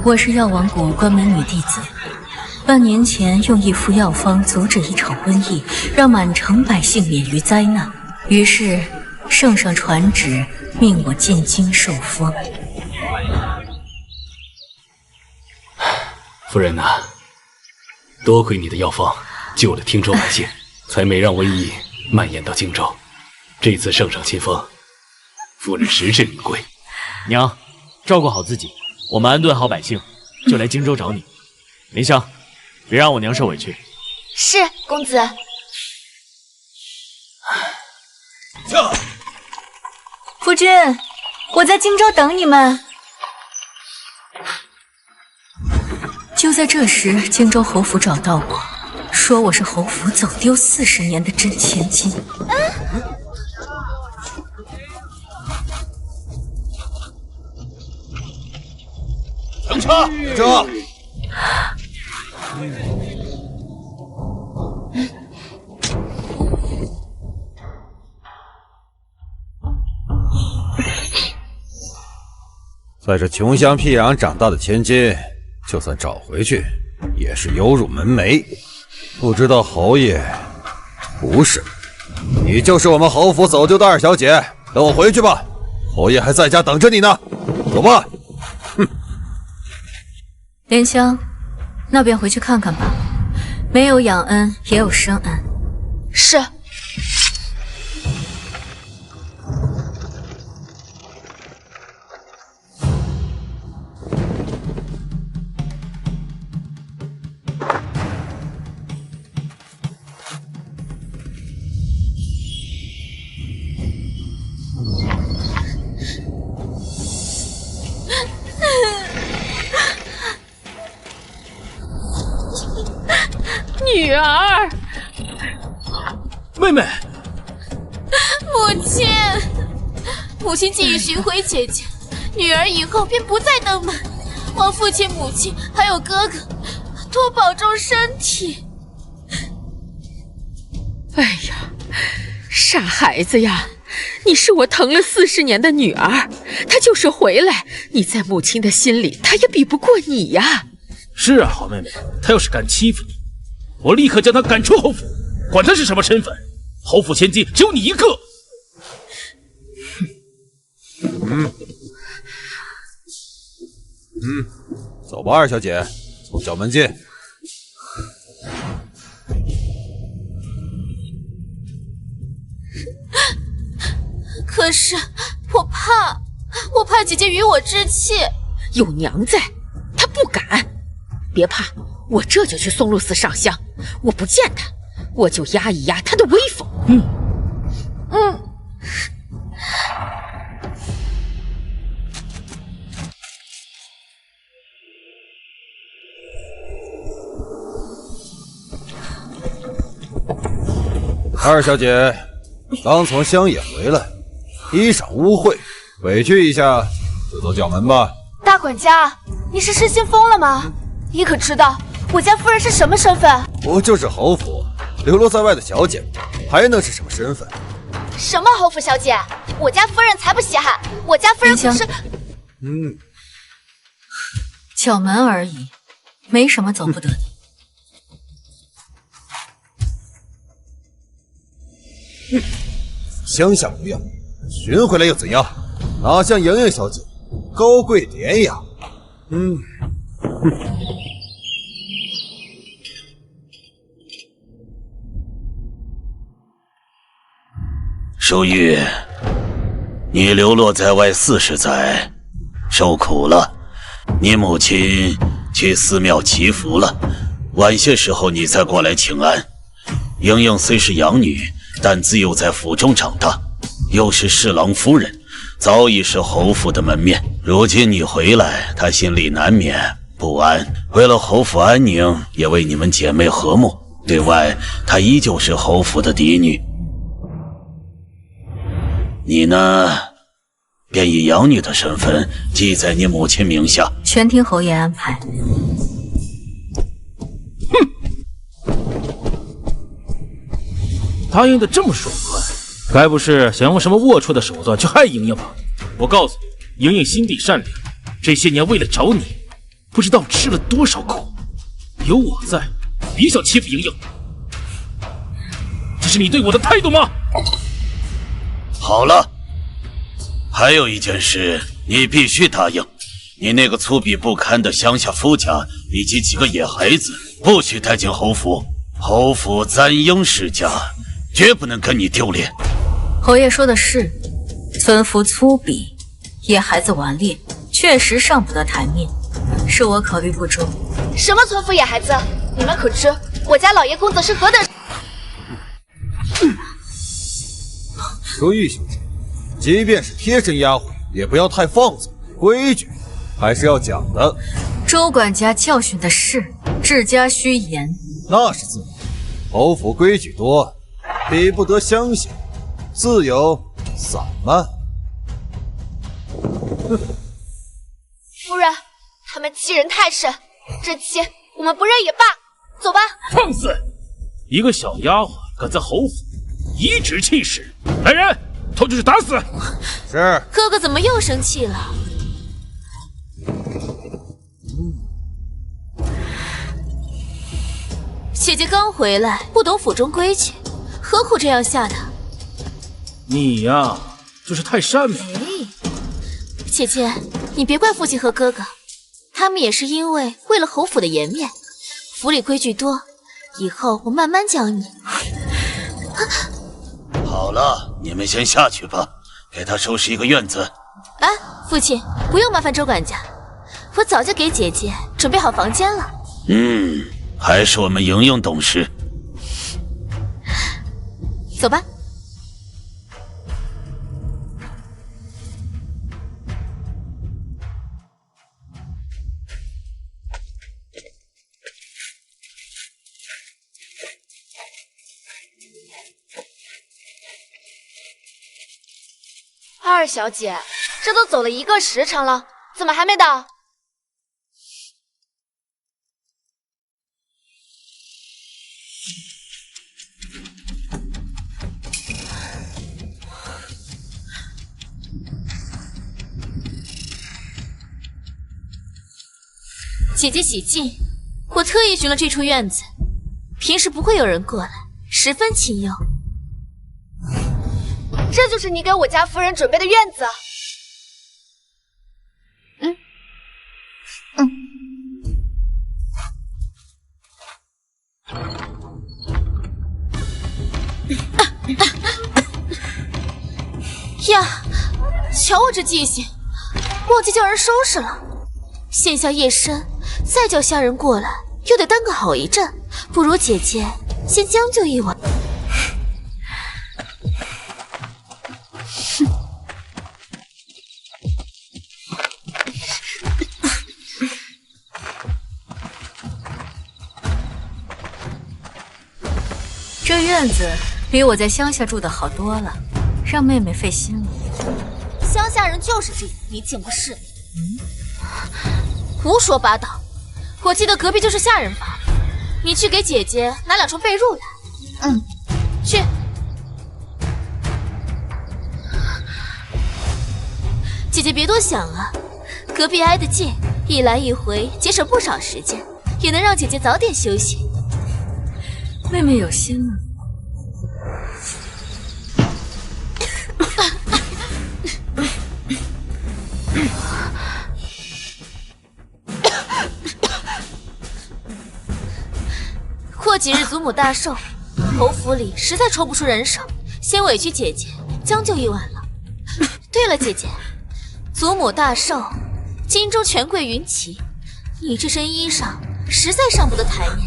我是药王谷关门女弟子，半年前用一副药方阻止一场瘟疫，让满城百姓免于灾难。于是圣上传旨，命我进京受封。夫人呐，多亏你的药方救了汀州百姓，才没让瘟疫蔓延到荆州。这次圣上亲封，夫人实至名归。娘，照顾好自己，我们安顿好百姓，就来荆州找你。林香，别让我娘受委屈。是，公子。夫君，我在荆州等你们。就在这时，荆州侯府找到我，说我是侯府走丢40年的真千金。停车！这。在这穷乡僻壤长大的千金，就算找回去，也是犹入门楣。不知道侯爷不是，你就是我们侯府走丢的二小姐。跟我回去吧，侯爷还在家等着你呢。走吧。哼。莲香，那便回去看看吧。没有养恩，也有生恩。是。女儿，妹妹，母亲，母亲既已寻回姐姐，女儿以后便不再登门。望父亲、母亲还有哥哥多保重身体。哎呀，傻孩子呀！你是我疼了40年的女儿，她就是回来，你在母亲的心里，她也比不过你呀。是啊，好妹妹，她要是敢欺负你，我立刻将她赶出侯府，管她是什么身份。侯府千金只有你一个。走吧，二小姐，从角门进。可是我怕姐姐与我置气。有娘在，她不敢。别怕，我这就去松露寺上香。我不见她，我就压一压她的威风。二小姐刚从乡野回来，衣裳污秽，委屈一下就走角门吧。大管家，你是失心疯了吗？你可知道我家夫人是什么身份？不就是侯府流落在外的小姐，还能是什么身份？什么侯府小姐？我家夫人才不稀罕，我家夫人可是……角门而已，没什么走不得的。乡下不要，寻回来又怎样？哪像莹莹小姐高贵典雅？淑玉，你流落在外40载，受苦了。你母亲去寺庙祈福了，晚些时候你再过来请安。莹莹虽是养女，但自幼在府中长大，又是侍郎夫人，早已是侯府的门面。如今你回来，她心里难免不安。为了侯府安宁，也为你们姐妹和睦，对外她依旧是侯府的嫡女。你呢，便以养女的身份记在你母亲名下，全听侯爷安排。答应的这么爽快，该不是想用什么龌龊的手段去害莹莹吧？我告诉你，莹莹心地善良，这些年为了找你，不知道吃了多少苦。有我在，别想欺负莹莹。这是你对我的态度吗？好了，还有一件事，你必须答应。你那个粗鄙不堪的乡下夫家以及几个野孩子，不许带进侯府。侯府簪缨世家，绝不能跟你丢脸。侯爷说的是，村夫粗鄙，野孩子顽劣，确实上不得台面，是我考虑不周。什么村夫野孩子？你们可知我家老爷公子是何等？如玉小姐，即便是贴身丫鬟，也不要太放纵，规矩还是要讲的。周管家教训的是，治家须严。那是自然，侯府规矩多，比不得乡下，自有散漫。夫人，他们欺人太甚，这妻我们不认也罢。走吧。放肆！一个小丫鬟敢在侯府颐指气使，来人，拖出去打死！是。哥哥怎么又生气了？姐姐刚回来，不懂府中规矩，何苦这样吓她？你呀，就是太善良。姐姐，你别怪父亲和哥哥，他们也是因为了侯府的颜面。府里规矩多，以后我慢慢教你。好了，你们先下去吧，给他收拾一个院子。啊，父亲，不用麻烦周管家，我早就给姐姐准备好房间了。还是我们莹莹懂事。走吧。二小姐，这都走了1个时辰了，怎么还没到？姐姐喜静，我特意寻了这处院子，平时不会有人过来，十分清幽。这就是你给我家夫人准备的院子。呀，瞧我这记性，忘记叫人收拾了。现下夜深，再叫下人过来，又得耽搁好一阵，不如姐姐先将就一晚。这院子比我在乡下住的好多了，让妹妹费心了。乡下人就是这样，你竟不是？胡说八道！我记得隔壁就是下人房，你去给姐姐拿2床被褥来。去。姐姐别多想啊，隔壁挨得近，一来一回节省不少时间，也能让姐姐早点休息。妹妹有心了。过几日祖母大寿，侯府里实在抽不出人手，先委屈姐姐将就一晚了。对了，姐姐，祖母大寿，荆州权贵云集，你这身衣裳实在上不得台面。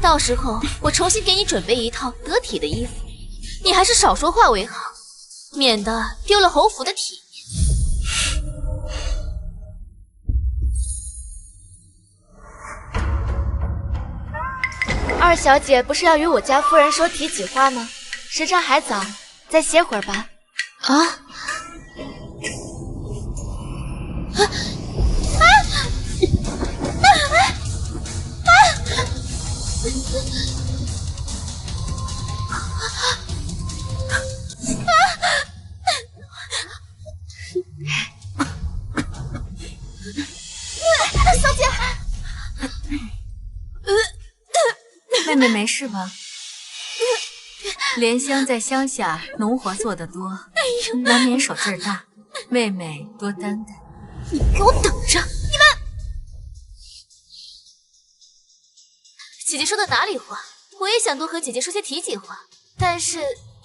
到时候我重新给你准备一套得体的衣服，你还是少说话为好，免得丢了侯府的体面。二小姐不是要与我家夫人说提起话吗？时辰还早，再歇会儿吧。小姐。事吧？莲香在乡下农活做得多，难免手劲儿大。妹妹多担待。你给我等着！你们，姐姐说的哪里话？我也想多和姐姐说些体己话，但是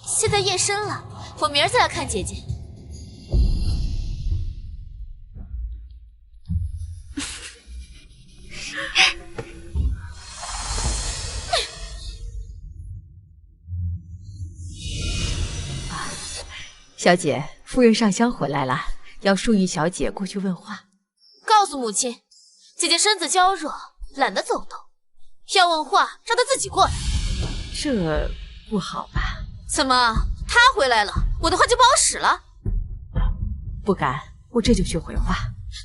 现在夜深了，我明儿再来看姐姐。小姐，夫人上香回来了，要淑玉小姐过去问话。告诉母亲，姐姐身子娇弱，懒得走动，要问话让她自己过来。这不好吧？怎么，她回来了，我的话就不好使了？不敢，我这就去回话。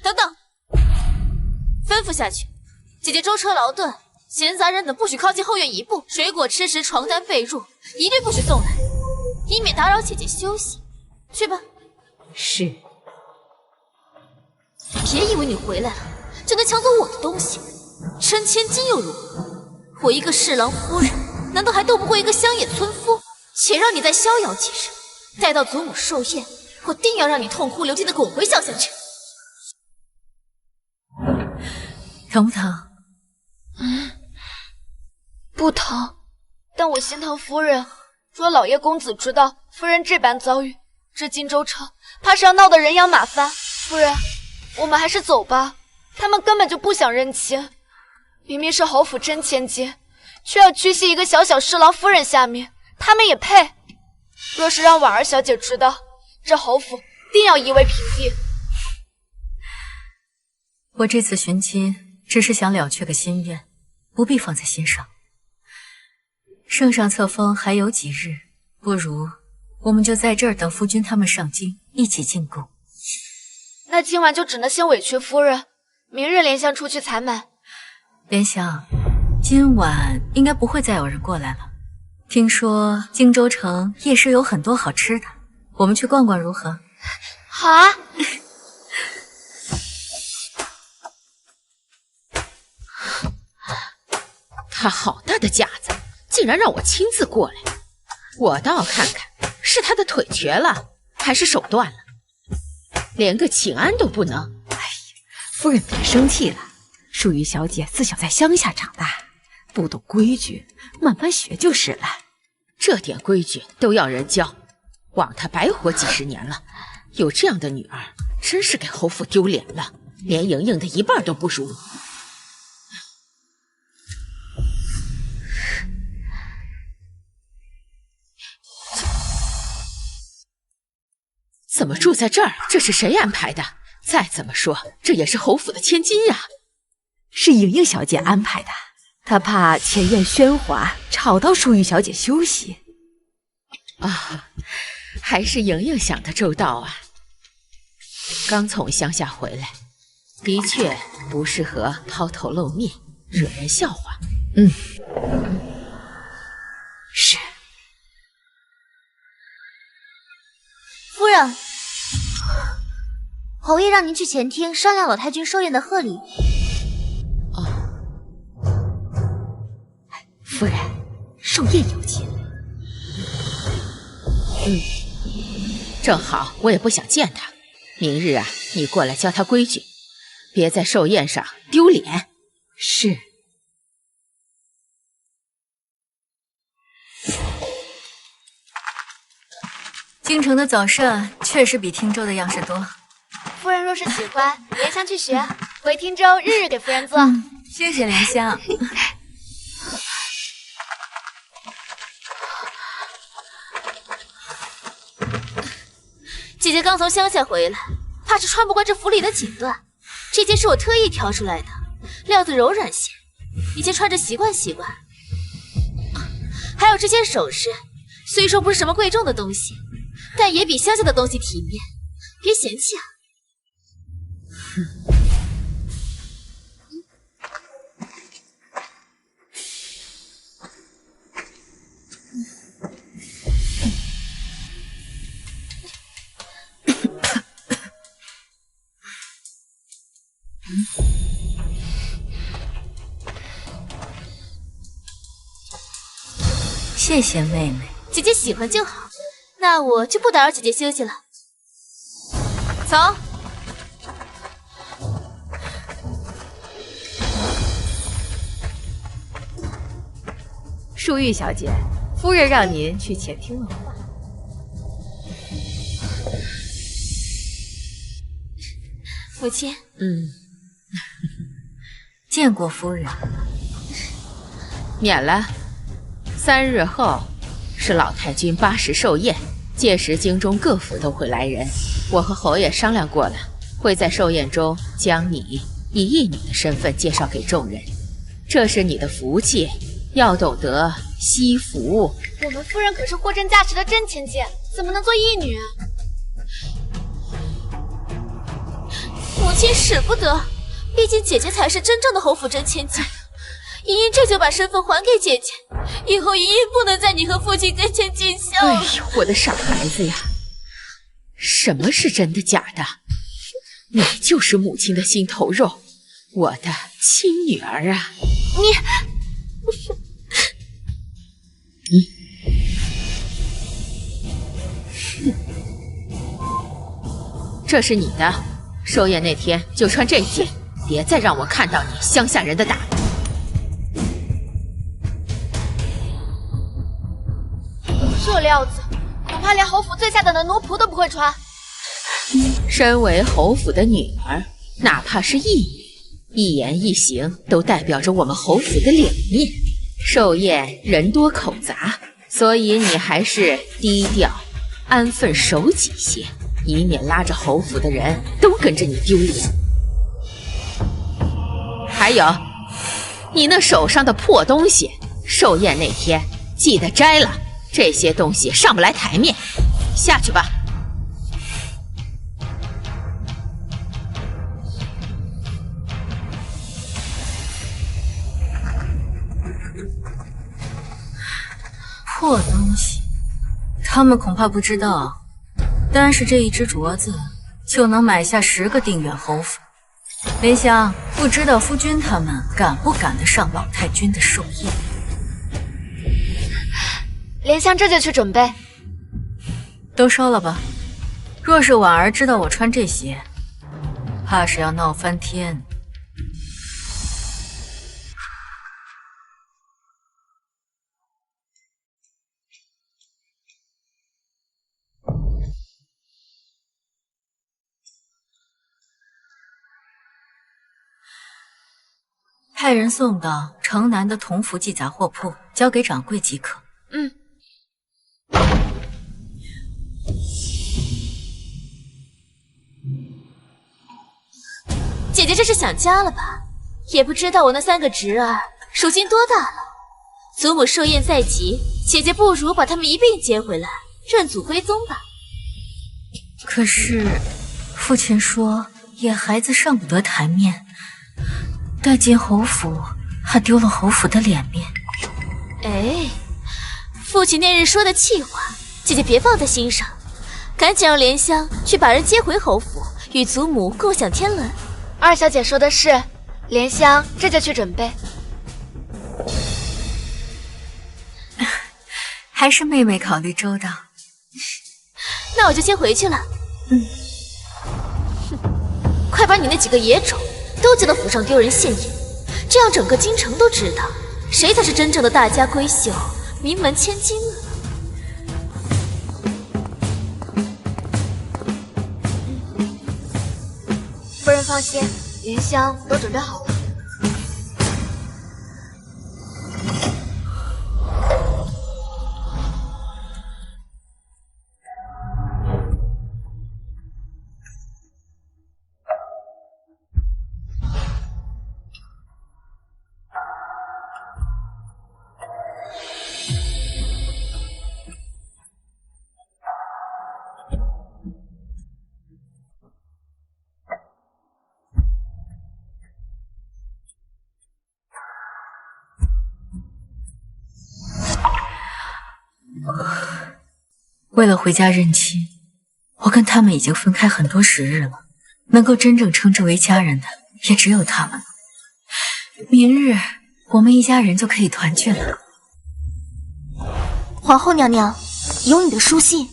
等等，吩咐下去，姐姐舟车劳顿，闲杂人等不许靠近后院一步，水果、吃食、床单、被褥，一律不许送来，以免打扰姐姐休息。去吧。是。别以为你回来了就能抢走我的东西，称千金又如何？我一个侍郎夫人，难道还斗不过一个乡野村夫？且让你再逍遥几日，待到祖母寿宴，我定要让你痛哭流涕的滚回乡下去。疼不疼？不疼，但我心疼夫人。若老爷公子知道夫人这般遭遇，这荆州城怕是要闹得人仰马翻。夫人，我们还是走吧。他们根本就不想认亲，明明是侯府真千金，却要屈膝一个小小侍郎夫人下面，他们也配？若是让婉儿小姐知道，这侯府定要夷为平地。我这次寻亲只是想了却个心愿，不必放在心上。圣上册封还有几日，不如我们就在这儿等夫君他们上京，一起进贡。那今晚就只能先委屈夫人，明日莲香出去采买。莲香，今晚应该不会再有人过来了。听说荆州城夜市有很多好吃的，我们去逛逛如何？好啊。他好大的架子，竟然让我亲自过来，我倒要看看是他的腿瘸了，还是手断了，连个请安都不能。哎呀，夫人别生气了，淑玉小姐自小在乡下长大，不懂规矩，慢慢学就是了。这点规矩都要人教，枉她白活几十年了。有这样的女儿，真是给侯府丢脸了，连莹莹的一半都不如。怎么住在这儿？这是谁安排的？再怎么说，这也是侯府的千金呀。是莹莹小姐安排的，她怕前院喧哗，吵到淑玉小姐休息。啊，还是莹莹想得周到啊。刚从乡下回来，的确不适合抛头露面，惹人笑话。是。夫人，侯爷让您去前厅商量老太君寿宴的贺礼。哦，夫人，寿宴有请。正好我也不想见他，明日啊，你过来教他规矩，别在寿宴上丢脸。是。京城的早膳确实比汀州的样式多。夫人若是喜欢，莲香去学，回汀州日日给夫人做。谢谢莲香。姐姐刚从乡下回来，怕是穿不惯这府里的锦缎。这件是我特意挑出来的，料子柔软些，以前穿着习惯习惯。还有这些首饰，虽说不是什么贵重的东西，但也比乡下的东西体面，别嫌弃啊。谢谢妹妹。姐姐喜欢就好，那我就不打扰姐姐休息了。走。淑玉小姐，夫人让您去前厅问话。母亲。见过夫人。免了。3日后是老太君80寿宴，届时京中各府都会来人。我和侯爷商量过了，会在寿宴中将你以义女的身份介绍给众人。这是你的福气，要懂得惜福。我们夫人可是货真价实的真千金，怎么能做义女？母亲使不得，毕竟姐姐才是真正的侯府真千金。莹莹这就把身份还给姐姐，以后莹莹不能在你和父亲跟前尽孝。哎呦，我的傻孩子呀！什么是真的假的？你就是母亲的心头肉，我的亲女儿啊！这是你的，寿宴那天就穿这件，别再让我看到你乡下人的打扮。这料子，恐怕连侯府最下等的奴仆都不会穿。身为侯府的女儿，哪怕是义女，一言一行都代表着我们侯府的脸面。寿宴人多口杂，所以你还是低调、安分守己些，以免拉着侯府的人都跟着你丢脸。还有，你那手上的破东西，寿宴那天记得摘了。这些东西上不来台面，下去吧。破东西，他们恐怕不知道，单是这一只镯子就能买下10个定远侯府。莲香，不知道夫君他们赶不赶得上老太君的寿宴？莲香这就去准备。都收了吧。若是婉儿知道我穿这些，怕是要闹翻天。派人送到城南的同福记杂货铺，交给掌柜即可。姐姐这是想家了吧？也不知道我那3个侄儿如今多大了。祖母寿宴在即，姐姐不如把他们一并接回来，认祖归宗吧。可是父亲说野孩子上不得台面，带进侯府还丢了侯府的脸面。哎，父亲那日说的气话，姐姐别放在心上，赶紧让莲香去把人接回侯府，与祖母共享天伦。二小姐说的是，莲香这就去准备。还是妹妹考虑周到。那我就先回去了。快把你那几个野种都接到府上丢人现眼，这样整个京城都知道谁才是真正的大家闺秀、名门千金了。夫人放心，莲香都准备好了。为了回家认亲，我跟他们已经分开很多时日了，能够真正称之为家人的也只有他们了。明日我们一家人就可以团聚了。皇后娘娘，有你的书信。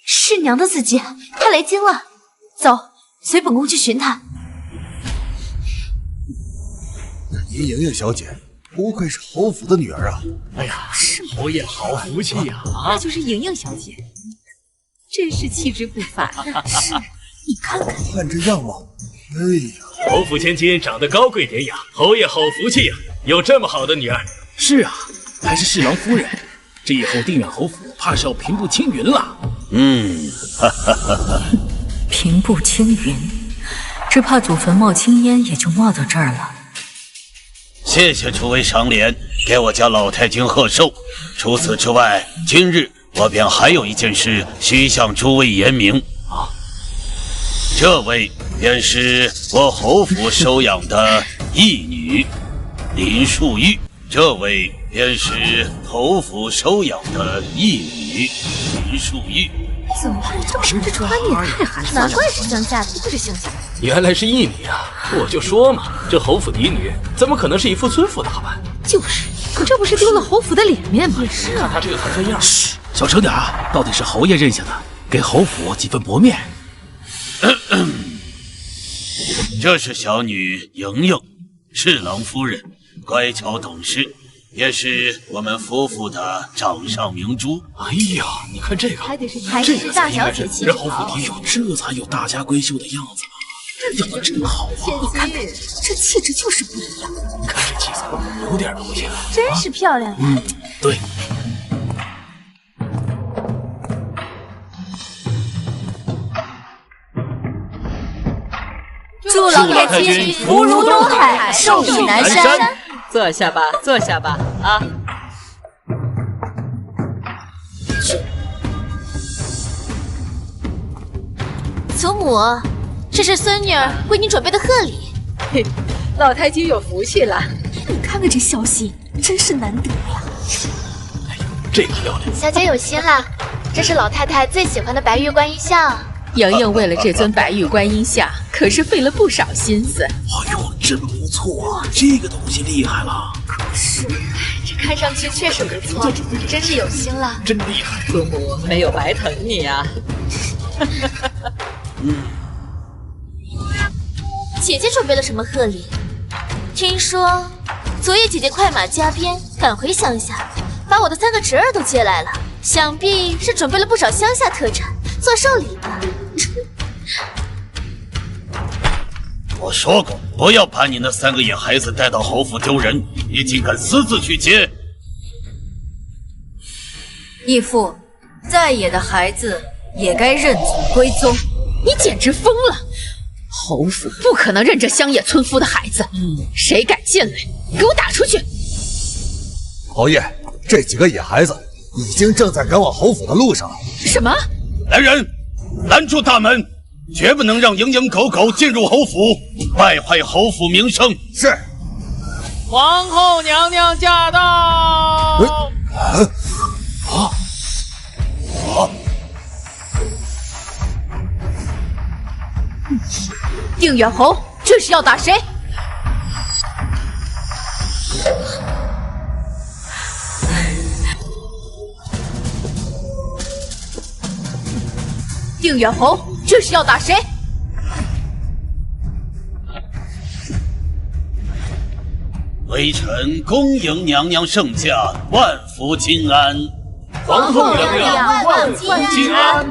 是娘的自己，她来京了。走，随本宫去寻她。您莹莹小姐，不愧是侯府的女儿啊！哎呀，侯爷好福气呀！那就是莹莹小姐，真是气质不凡。是，你看看，看这样貌，哎呀，侯府千金长得高贵典雅，侯爷好福气呀，有这么好的女儿。是啊，还是侍郎夫人，这以后定远侯府怕是要平步青云了。平步青云，只怕祖坟冒青烟也就冒到这儿了。谢谢诸位赏脸，给我家老太君贺寿。除此之外，今日我便还有一件事需向诸位言明啊。这位便是我侯府收养的义女林淑玉，这位便是侯府收养的义女林淑玉。怎么会这么这穿的也太寒酸了？难怪是乡下的，不是乡下的。原来是义女啊！我就说嘛，这侯府嫡女怎么可能是一副村妇打扮？就是，这不是丢了侯府的脸面吗？是啊，看他这个唐三样。嘘，小声点啊！到底是侯爷认下的，给侯府几分薄面。这是小女莹莹，侍郎夫人，乖巧懂事，也是我们夫妇的掌上明珠。哎呀，你看这个，还得是大小姐气质好。哎呦，这才有大家闺秀的样子嘛！养得真好啊！你看看，这气质就是不一样。看这气色，有点东西。真是漂亮。对。祝老太君福如东海，寿比南山。坐下吧，坐下吧，啊！祖母，这是孙女儿为您准备的贺礼。嘿，老太君有福气了。你看看这消息，真是难得呀！哎呦，这个漂亮！小姐有心了，这是老太太最喜欢的白玉观音像。莹莹为了这尊白玉观音像，可是费了不少心思。哎呦，真不错啊！这个东西厉害了。可是，这看上去确实不错，真是有心了。真厉害！祖母没有白疼你啊。姐姐准备了什么贺礼？听说昨夜姐姐快马加鞭赶回乡下，把我的3个侄儿都接来了，想必是准备了不少乡下特产做寿礼吧。我说过，不要把你那3个野孩子带到侯府丢人，你竟敢私自去接！义父，再野的孩子也该认祖归宗。你简直疯了！侯府不可能认这乡野村夫的孩子，谁敢进来，给我打出去！侯爷，这几个野孩子已经正在赶往侯府的路上了。什么？来人，拦住大门！绝不能让蝇营狗苟进入侯府，败坏侯府名声。是。皇后娘娘驾到！定远侯，这是要打谁？定远侯，这是要打谁？微臣恭迎娘娘圣驾，万福金安。皇后娘娘万福金安。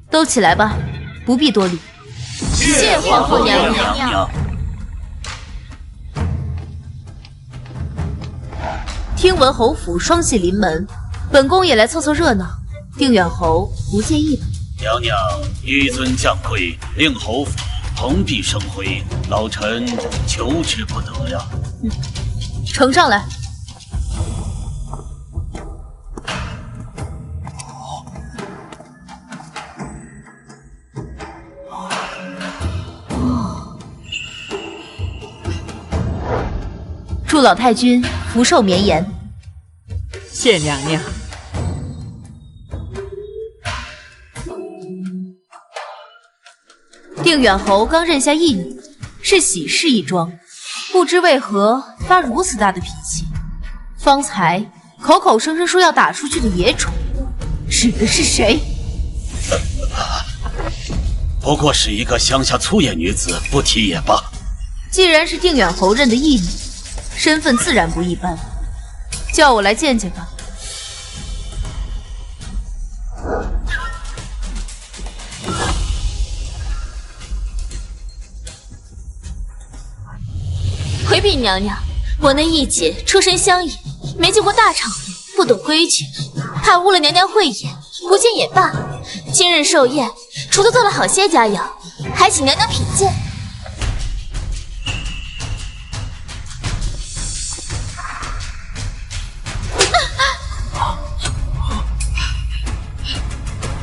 都起来吧，不必多礼。谢皇后娘娘。听闻侯府双喜临门，本宫也来凑凑热闹。定远侯不介意吧？娘娘纡尊降贵，令侯府蓬荜生辉，老臣求之不得呀。呈上来。祝老太君福寿绵延。谢娘娘。定远侯刚认下义女，是喜事一桩，不知为何发如此大的脾气。方才口口声声说要打出去的野种，指的是谁？不过是一个乡下粗野女子，不提也罢。既然是定远侯认的义女，身份自然不一般，叫我来见见吧。回禀娘娘，我那义姐出身乡野，没见过大场面，不懂规矩，怕误了娘娘慧眼，不见也罢。今日寿宴，厨子做了好些佳肴，还请娘娘品鉴。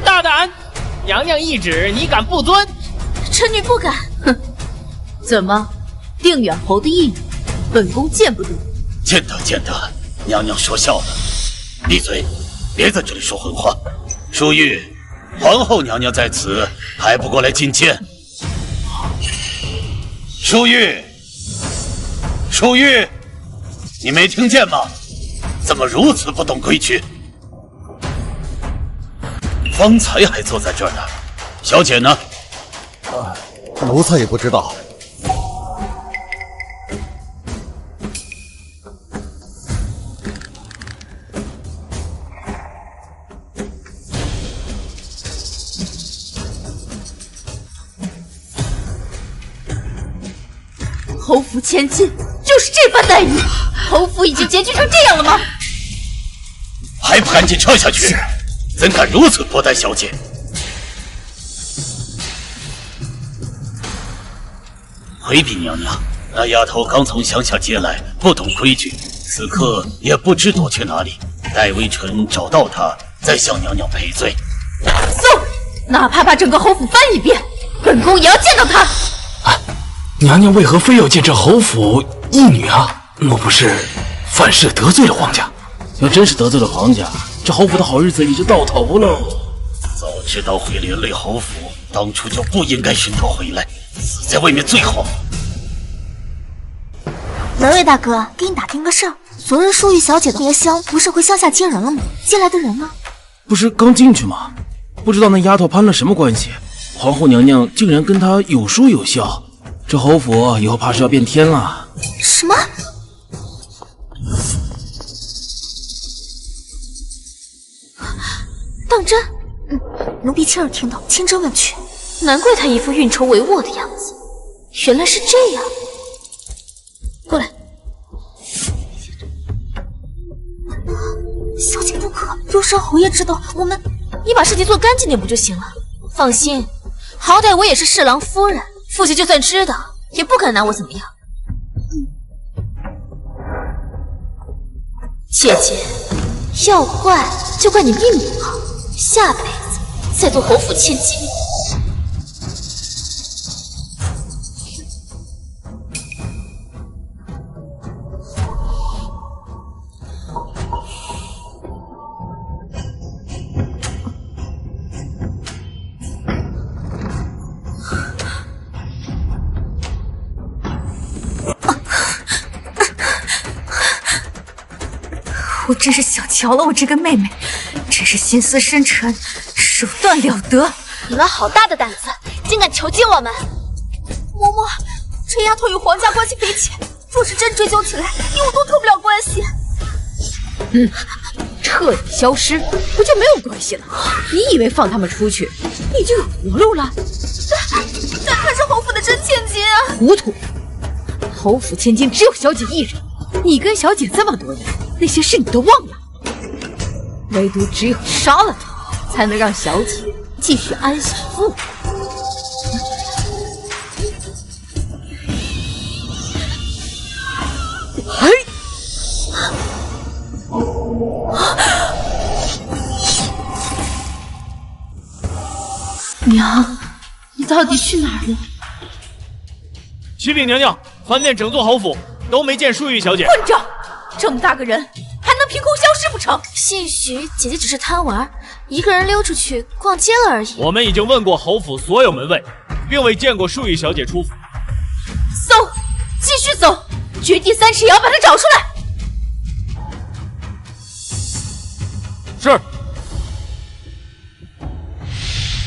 大胆！娘娘懿旨，你敢不遵？臣女不敢。哼，怎么？定远侯的义女，本宫见不得。见得见得，娘娘说笑了。闭嘴，别在这里说混话。淑玉，皇后娘娘在此，还不过来觐见？淑玉，淑玉，你没听见吗？怎么如此不懂规矩？方才还坐在这儿呢，小姐呢？奴才也不知道。侯府千金就是这般待遇，侯府已经拮据成这样了吗？还不赶紧撤下去！怎敢如此薄待小姐？回禀娘娘，那丫头刚从乡下接来，不懂规矩，此刻也不知躲去哪里。待微臣找到她，再向娘娘赔罪。送，哪怕把整个侯府翻一遍，本宫也要见到她。娘娘为何非要见这侯府义女啊？莫不是犯事得罪了皇家？要真是得罪了皇家，这侯府的好日子也就到头喽。早知道会连累侯府，当初就不应该寻他回来，死在外面最好。文瑞大哥，给你打听个事儿，昨日淑玉小姐的别乡不是回乡下接人了吗？接来的人呢？不是刚进去吗？不知道那丫头攀了什么关系，皇后娘娘竟然跟她有说有笑。这侯府以后怕是要变天了。什么？当真？奴婢亲耳听到，千真万确。难怪他一副运筹帷幄的样子，原来是这样。过来，小姐不可，若是侯爷知道，我们……你把事情做干净点不就行了？放心，好歹我也是侍郎夫人。父亲就算知道，也不可能拿我怎么样。姐姐，要怪就怪你命不好，下辈子再做侯府千金。我真是想瞧了我这个妹妹，真是心思深沉，手段了得。你们好大的胆子，竟敢囚禁我们！嬷嬷，这丫头与皇家关系匪浅，若是真追究起来，你我都脱不了关系。彻底消失，不就没有关系了？你以为放他们出去，你就有活路了？但可是侯府的真千金啊！糊涂！侯府千金只有小姐一人，你跟小姐这么多年，那些事你都忘了。唯独只有杀了他，才能让小姐继续安享富贵。嘿！娘，你到底去哪儿了？启禀娘娘，翻遍整座侯府，都没见淑玉小姐。混账！这么大个人，还能凭空消失不成？兴许姐姐只是贪玩，一个人溜出去逛街了而已。我们已经问过侯府所有门卫，并未见过淑玉小姐出府。搜，继续搜，掘地三尺也要把她找出来。是。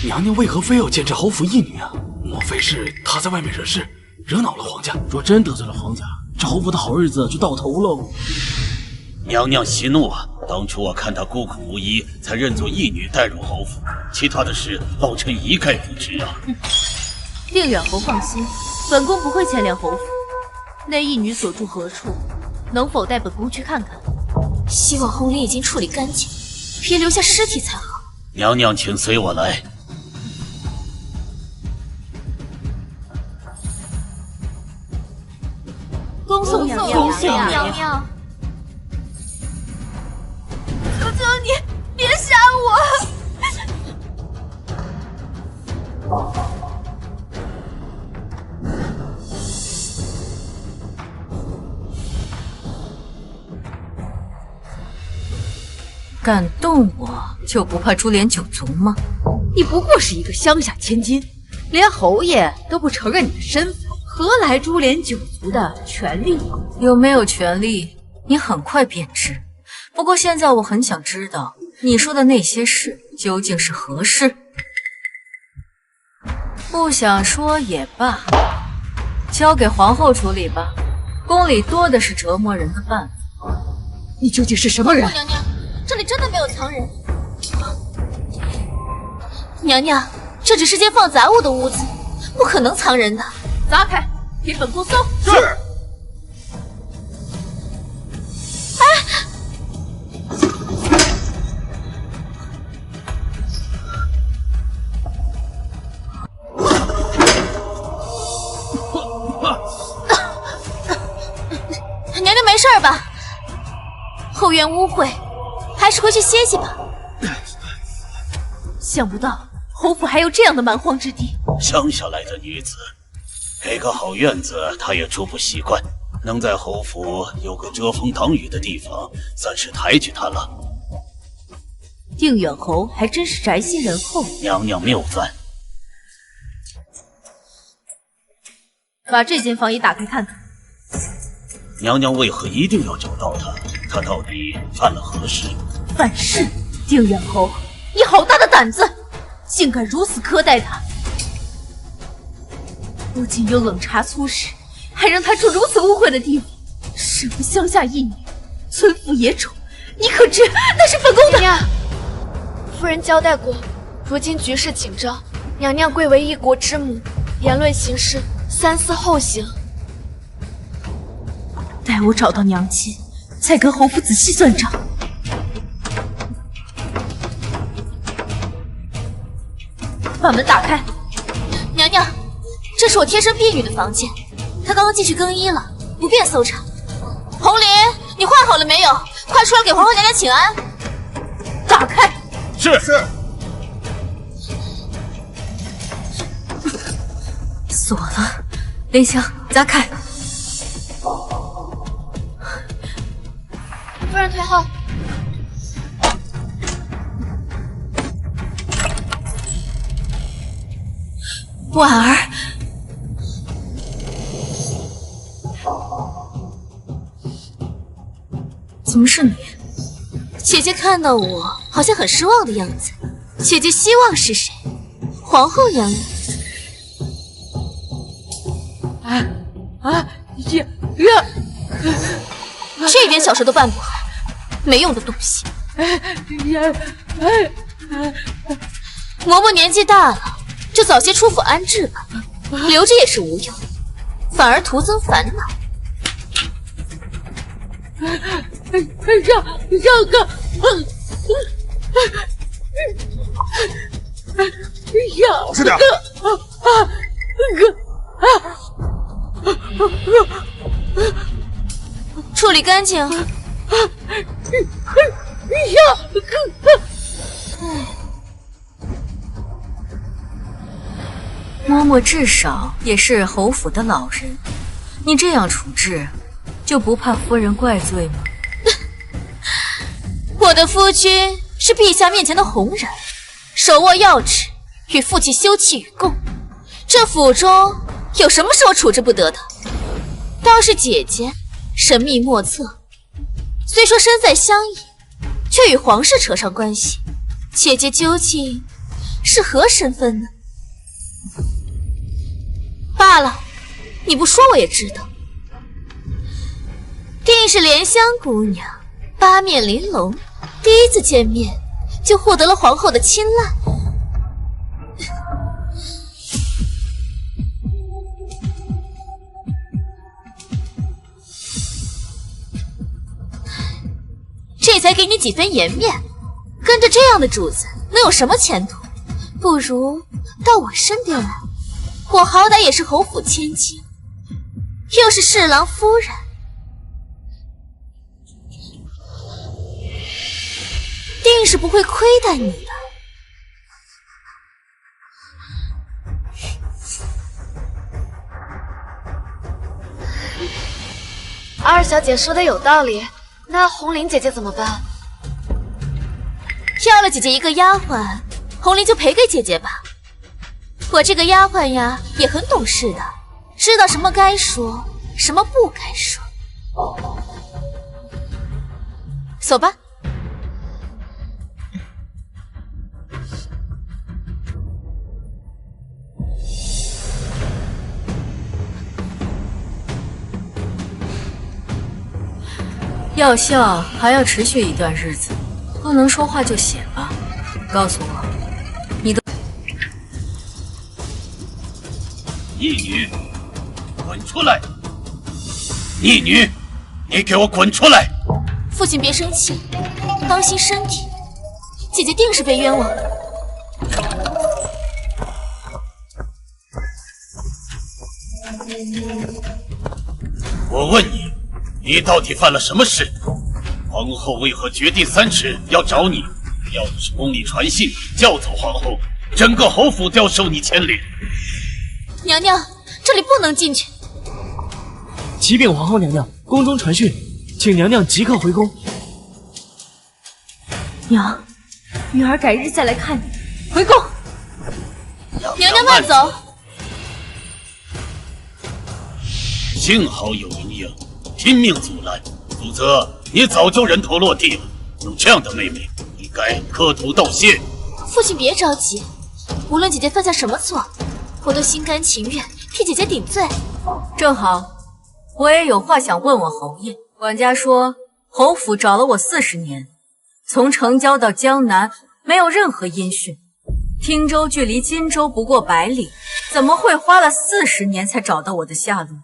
娘娘为何非要监制侯府义女啊？莫非是她在外面惹事，惹恼了皇家？若真得罪了皇家，这侯府的好日子就到头喽。娘娘息怒啊！当初我看她孤苦无依，才认作义女带入侯府，其他的事老臣一概不知啊。令远侯放心，本宫不会牵连侯府。那义女所住何处，能否带本宫去看看？希望红莲已经处理干净，别留下尸体才好。娘娘，请随我来。恭送娘娘，恭送娘娘。求求你，别杀我！敢动我就不怕株连九族吗？你不过是一个乡下千金，连侯爷都不承认你的身份，何来株连九族的权利？有没有权利，你很快便知。不过现在我很想知道，你说的那些事究竟是何事？不想说也罢，交给皇后处理吧。宫里多的是折磨人的办法。你究竟是什么人？娘娘，这里真的没有藏人。娘娘，这只是间放杂物的屋子，不可能藏人的。砸开，给本宫搜。是。娘娘没事吧？后院污秽，还是回去歇歇吧。想不到侯府还有这样的蛮荒之地。乡下来的女子，给个好院子，她也住不习惯。能在侯府有个遮风挡雨的地方，算是抬举她了。定远侯还真是宅心仁厚。娘娘谬犯。把这间房也打开看看。娘娘为何一定要找到他？他到底犯了何事？犯事？定远侯，你好大的胆子，竟敢如此苛待他！不仅有冷茶粗食，还让他住如此污秽的地方。身为乡下义女，村妇野种，你可知那是本宫的？娘娘，夫人交代过，如今局势紧张，娘娘贵为一国之母，言论行事三思后行。待我找到娘亲，再跟侯府仔细算账。把门打开。娘娘，这是我贴身婢女的房间，她刚刚进去更衣了，不便搜查。红莲，你换好了没有？快出来给皇后娘娘请安。打开。是。锁了，莲香，砸开。夫人退后。婉儿，怎么是你？姐姐看到我好像很失望的样子，姐姐希望是谁？皇后娘娘。这点小事都办不好，没用的东西。嬷嬷年纪大了，就早些出府安置吧，留着也是无用，反而徒增烦恼。让个，老实点。处理干净。嬷嬷至少也是侯府的老人，你这样处置，就不怕夫人怪罪吗？我的夫君是陛下面前的红人，手握要旨，与父亲休戚与共。这府中有什么是我处置不得的？倒是姐姐神秘莫测，虽说身在乡野，却与皇室扯上关系。姐姐究竟是何身份呢？罢了，你不说我也知道，定是莲香姑娘八面玲珑，第一次见面就获得了皇后的青睐。这才给你几分颜面，跟着这样的主子能有什么前途？不如到我身边来，我好歹也是侯府千金，又是侍郎夫人，定是不会亏待你的。二小姐说的有道理，那红菱姐姐怎么办？要了姐姐一个丫鬟，红菱就赔给姐姐吧。我这个丫鬟呀，也很懂事的，知道什么该说，什么不该说。走吧。药效还要持续一段日子，不能说话就写吧。告诉我，你的逆女，滚出来！逆女，你给我滚出来！父亲别生气，当心身体。姐姐定是被冤枉的。我问你，你到底犯了什么事？皇后为何决定3时要找你？要不是宫里传信叫走皇后，整个侯府都要受你牵连。娘娘，这里不能进去。启禀皇后娘娘，宫中传讯，请娘娘即刻回宫。娘，女儿改日再来看你。回宫。娘娘慢走。幸好有灵英拼命阻拦，否则你早就人头落地了。有这样的妹妹，你该磕头道谢。父亲别着急，无论姐姐犯下什么错，我都心甘情愿替姐姐顶罪。正好，我也有话想问问侯爷。管家说，侯府找了我40年，从城郊到江南没有任何音讯。汀州距离荆州不过100里，怎么会花了40年才找到我的下落？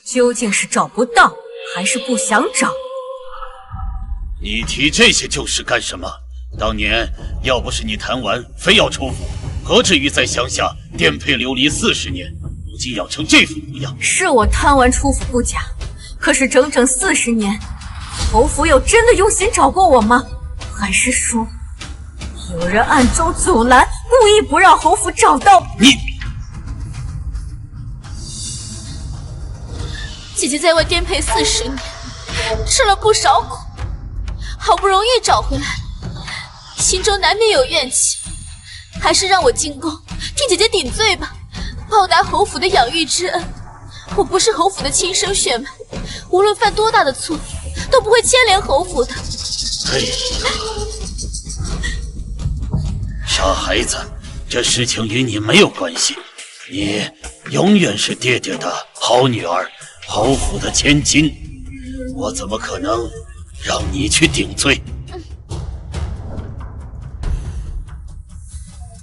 究竟是找不到，还是不想找？你提这些旧事干什么？当年要不是你谈完非要出府，何至于在乡下颠沛流离40年，如今养成这副模样？是我贪玩出府不假，可是整整40年，侯府有真的用心找过我吗？还是说，有人暗中阻拦，故意不让侯府找到你？姐姐在外颠沛40年，吃了不少苦，好不容易找回来了，心中难免有怨气，还是让我进宫替姐姐顶罪吧，报答侯府的养育之恩。我不是侯府的亲生血脉，无论犯多大的错，都不会牵连侯府的。嘿，傻孩子，这事情与你没有关系，你永远是爹爹的好女儿，侯府的千金，我怎么可能让你去顶罪？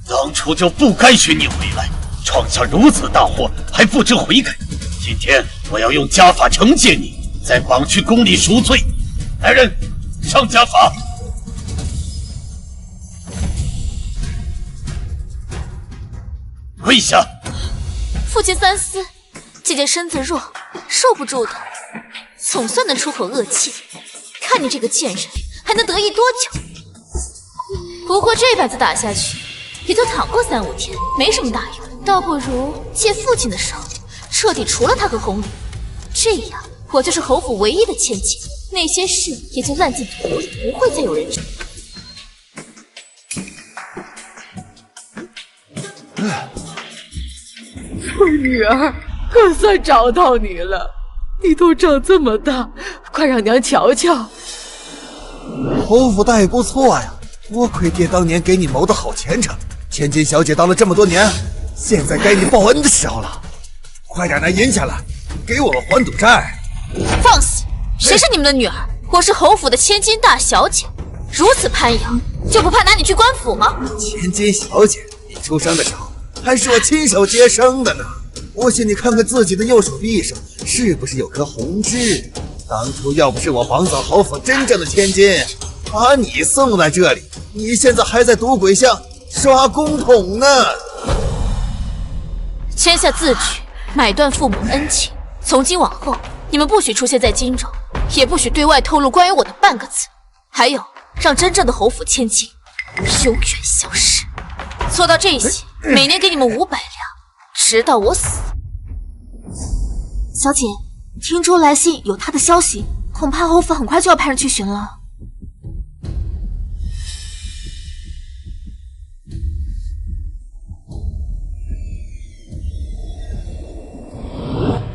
当初就不该许你回来，闯下如此大祸，还不知悔改。今天我要用家法惩戒你，再绑去宫里赎罪。来人，上家法！跪下！父亲三思，姐姐身子弱，受不住的，总算能出口恶气。看你这个贱人还能得意多久？不过这板子打下去，也就躺过3、5天，没什么大用。倒不如借父亲的手，彻底除了他个宫里，这样我就是侯府唯一的千金，那些事也就烂进土里，不会再有人知。女儿，可算找到你了！你都长这么大，快让娘瞧瞧。侯府倒也不错呀，多亏爹当年给你谋的好前程。千金小姐当了这么多年，现在该你报恩的时候了。快点拿银下来，给我们还赌债。放肆！谁是你们的女儿？我是侯府的千金大小姐，如此攀扬，就不怕拿你去官府吗？千金小姐，你出生的时候还是我亲手接生的呢。我信你看看自己的右手臂上是不是有颗红痣？当初要不是我绑走侯府真正的千金，把你送来这里，你现在还在赌鬼巷刷公桶呢。签下字据，买断父母恩情。从今往后，你们不许出现在荆州，也不许对外透露关于我的半个字。还有，让真正的侯府千金永远消失。做到这些，每年给你们500两，直到我死。小姐，听说来信有他的消息，恐怕侯府很快就要派人去寻了。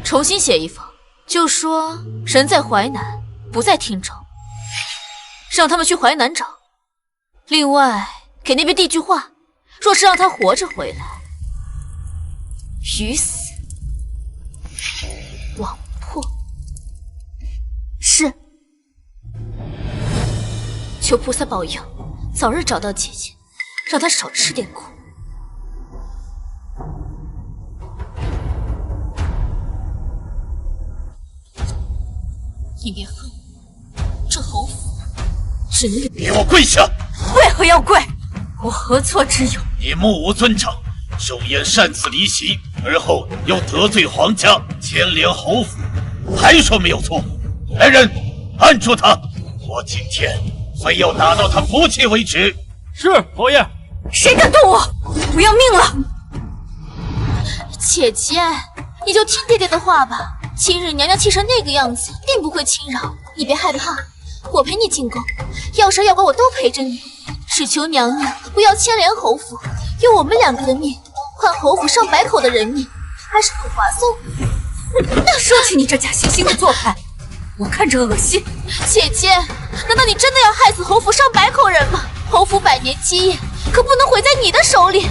重新写一封，就说人在淮南，不在汀州，让他们去淮南找。另外，给那边递句话，若是让他活着回来，鱼死网破。是。求菩萨保佑，早日找到姐姐，让她少吃点苦。你别恨我，这侯府只能给我跪下！为何要跪？我何错之有？你目无尊长，手眼擅自离席，而后又得罪皇家，牵连侯府，还说没有错？来人，按住他！我今天非要打到他服气为止。是，侯爷。谁敢动我，我要命了！姐姐，你就听爹爹的话吧。今日娘娘气成那个样子，定不会轻饶。你别害怕，我陪你进宫，要杀要剐我都陪着你。只求娘娘不要牵连侯府，用我们2个的命换侯府上百口的人命，还是很划算。说起你这假惺惺的做派，我看着恶心。姐姐，难道你真的要害死侯府上百口人吗？侯府100年基业可不能毁在你的手里。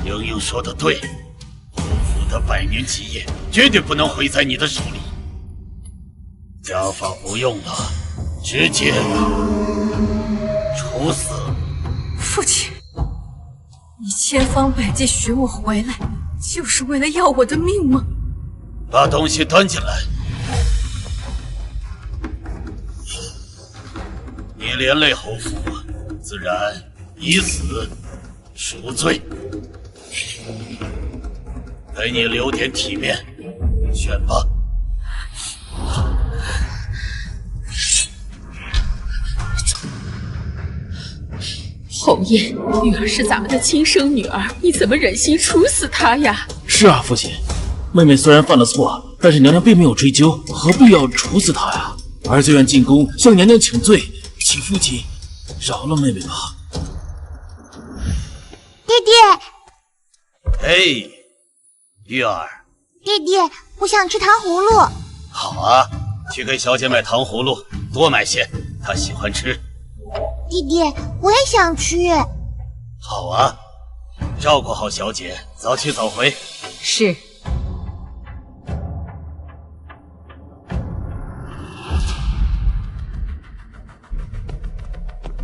莹莹说的对，侯府的100年基业绝对不能毁在你的手里。家法不用了，直接处死。父亲，你千方百计寻我回来，就是为了要我的命吗？把东西端进来。你连累侯府，自然以死赎罪。给你留点体面，选吧。侯爷，女儿是咱们的亲生女儿，你怎么忍心处死她呀？是啊，父亲，妹妹虽然犯了错，但是娘娘并没有追究，何必要处死她呀？儿子愿进宫向娘娘请罪，请父亲饶了妹妹吧。爹爹，哎，玉儿。爹爹，我想吃糖葫芦。好啊，去给小姐买糖葫芦，多买些，她喜欢吃。弟弟，我也想去。好啊，照顾好小姐，早去早回。是。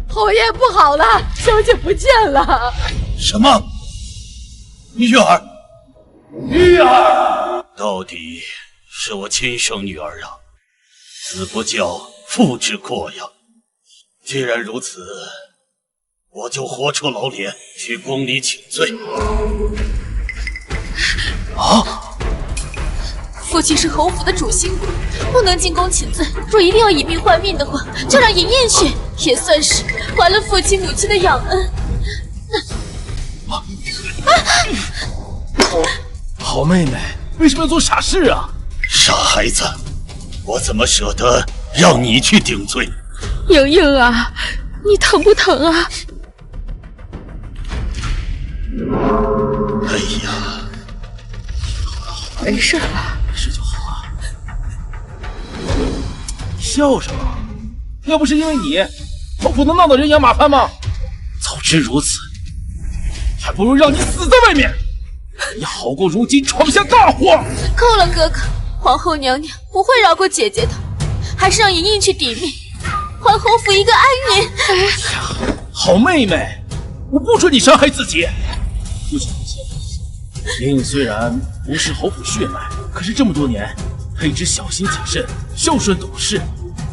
侯爷，不好了，小姐不见了！什么？玉儿，玉儿，到底是我亲生女儿啊！子不教，父之过呀。既然如此，我就活出老脸去宫里请罪。啊！父亲是侯府的主心骨，不能进宫请罪。若一定要以命换命的话，就让银燕去，也算是还了父亲母亲的养恩。好妹妹，为什么要做傻事啊？傻孩子，我怎么舍得让你去顶罪？莹莹啊，你疼不疼啊？哎呀，没事吧？没事就好啊。笑什么？要不是因为你，我不能闹得人仰马翻吗？早知如此，还不如让你死在外面，也好过如今闯下大祸。够了，哥哥，皇后娘娘不会饶过姐姐的，还是让莹莹去抵命，还侯府一个安宁。好妹妹，我不准你伤害自己。不行，莹莹虽然不是侯府血脉，可是这么多年，她一直小心谨慎，孝顺懂事，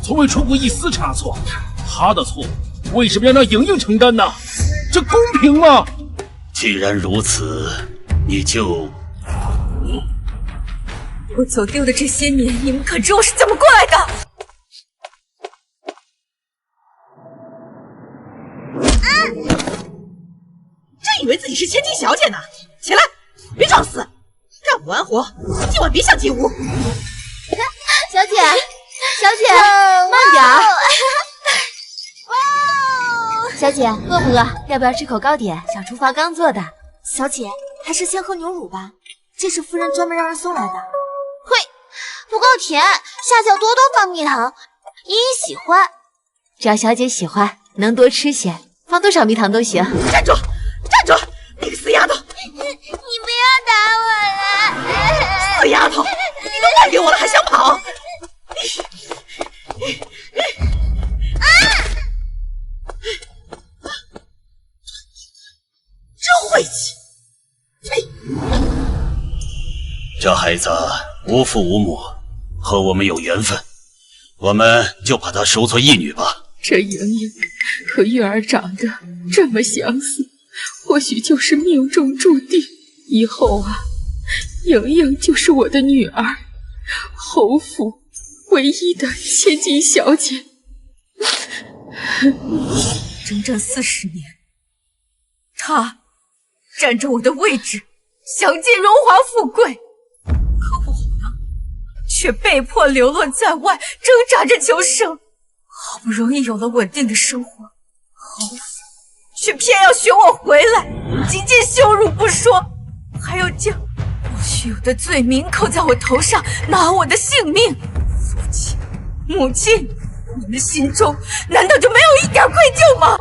从未出过一丝差错。她的错为什么要让莹莹承担呢？这公平吗？既然如此，你就……我走丢的这些年，你们可知我是怎么过来的？真以为自己是千金小姐呢？起来，别装死，干不完活，今晚别想进屋。小姐，小姐，慢点儿。小姐，饿不饿？要不要吃口糕点？小厨房刚做的。小姐，还是先喝牛乳吧，这是夫人专门让人送来的。呸，不够甜，下次要多多放蜜糖。依依喜欢，只要小姐喜欢，能多吃些，放多少蜜糖都行。站住！站住！那个死丫头！你不要打我了！死丫头，你都赖给我了，还想跑？真晦气！呸！这孩子无父无母，和我们有缘分，我们就把她收作义女吧。这莹莹和玉儿长得这么相似，或许就是命中注定。以后啊，莹莹就是我的女儿，侯府唯一的千金小姐。整整40年，她占着我的位置，享尽荣华富贵，可我呢，却被迫流落在外，挣扎着求生。好不容易有了稳定的生活，侯府却偏要选我回来，几经羞辱不说，还要将不须有的罪名扣在我头上，拿我的性命。父亲、母亲，你们心中难道就没有一点愧疚吗？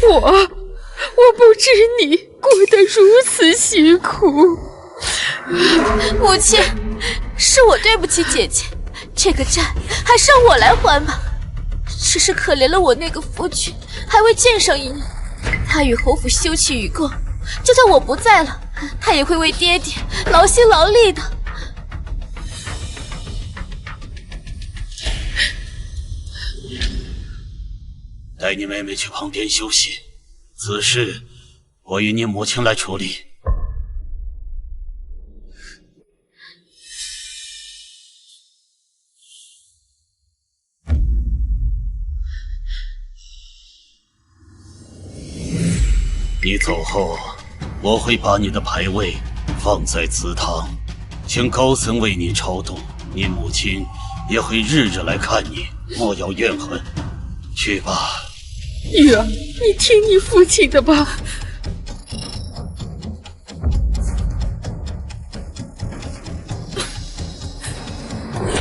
我不知你过得如此辛苦。母亲，是我对不起姐姐，这个债还是让我来还吧。只是可怜了我那个夫君，还未见上一年，他与侯府休戚与共，就算我不在了，他也会为爹爹劳心劳力的。带你妹妹去旁边休息，此事我与你母亲来处理。你走后，我会把你的牌位放在祠堂，请高僧为你超度。你母亲也会日日来看你，莫要怨恨。去吧。玉儿，你听你父亲的吧。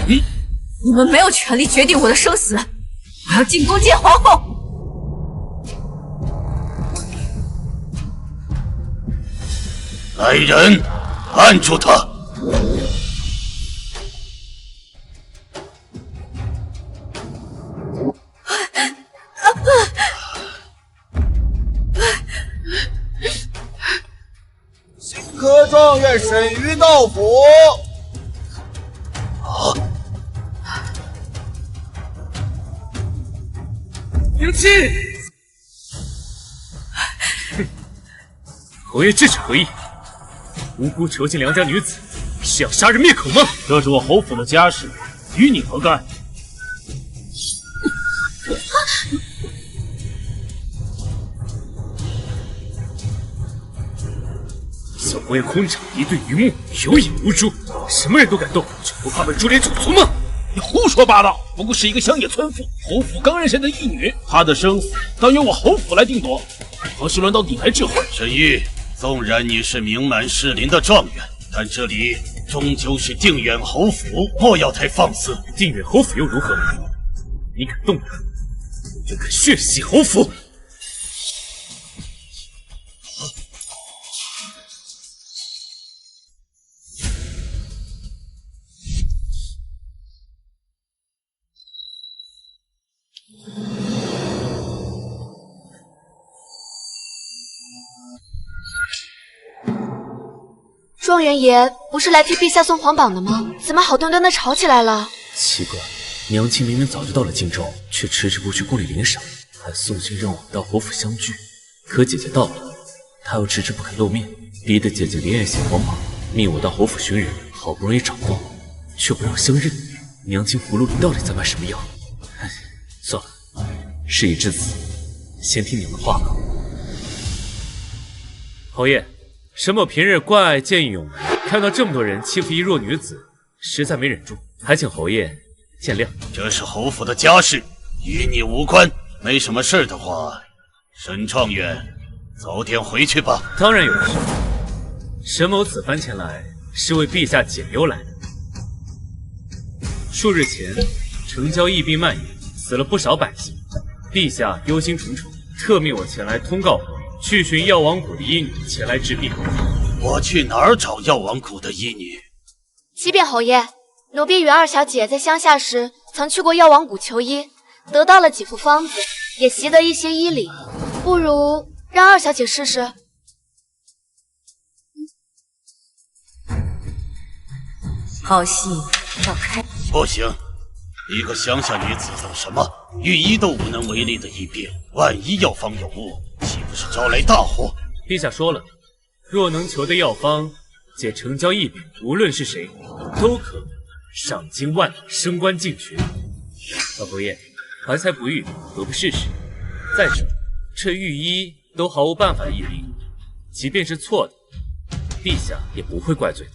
你们没有权利决定我的生死，我要进宫见皇后。来人，按住他！新科状元沈瑜到府。迎亲。侯爷这是何意？无辜囚禁良家女子，是要杀人灭口吗？这是我侯府的家事，与你何干？小我也空场一对榆木，有眼无珠，什么人都敢动，就不怕被株连九族吗？你胡说八道！不过是一个乡野村妇，侯府刚认下的义女，她的生死当由我侯府来定夺，何时轮到你来智慧？沈玉，纵然你是名满士林的状元，但这里终究是定远侯府，莫要太放肆。定远侯府又如何？你敢动他，我就敢血洗侯府！状元爷不是来替陛下送皇榜的吗？怎么好端端的吵起来了？奇怪，娘亲明明早就到了荆州，却迟迟不去宫里领赏，还送信让我们到侯府相聚。可姐姐到了，她又迟迟不肯露面，逼得姐姐连夜写皇榜，命我到侯府寻人。好不容易找到，却不让相认。娘亲葫芦里到底在卖什么药？唉，算了，事已至此，先听娘的话吧。侯爷。沈某平日关爱见义勇为，看到这么多人欺负一弱女子，实在没忍住，还请侯爷见谅。这是侯府的家事，与你无关。没什么事的话，沈状元，早点回去吧。当然有事，沈某此番前来是为陛下解忧来的。数日前，城郊疫病蔓延，死了不少百姓，陛下忧心忡忡，特命我前来通告。去寻药王谷的医女前来治病。我去哪儿找药王谷的医女？启禀侯爷，奴婢与二小姐在乡下时曾去过药王谷求医，得到了几副方子，也习得一些医理。不如让二小姐试试。好戏要开。不行，一个乡下女子走什么御医都无能为力的一病，万一药方有误，岂不是招来大祸？陛下说了，若能求得药方解城郊疫病，无论是谁，都可赏金万两，升官进爵。老侯爷，怀才不遇，何不试试？再说，这御医都毫无办法的疫病，即便是错的，陛下也不会怪罪的。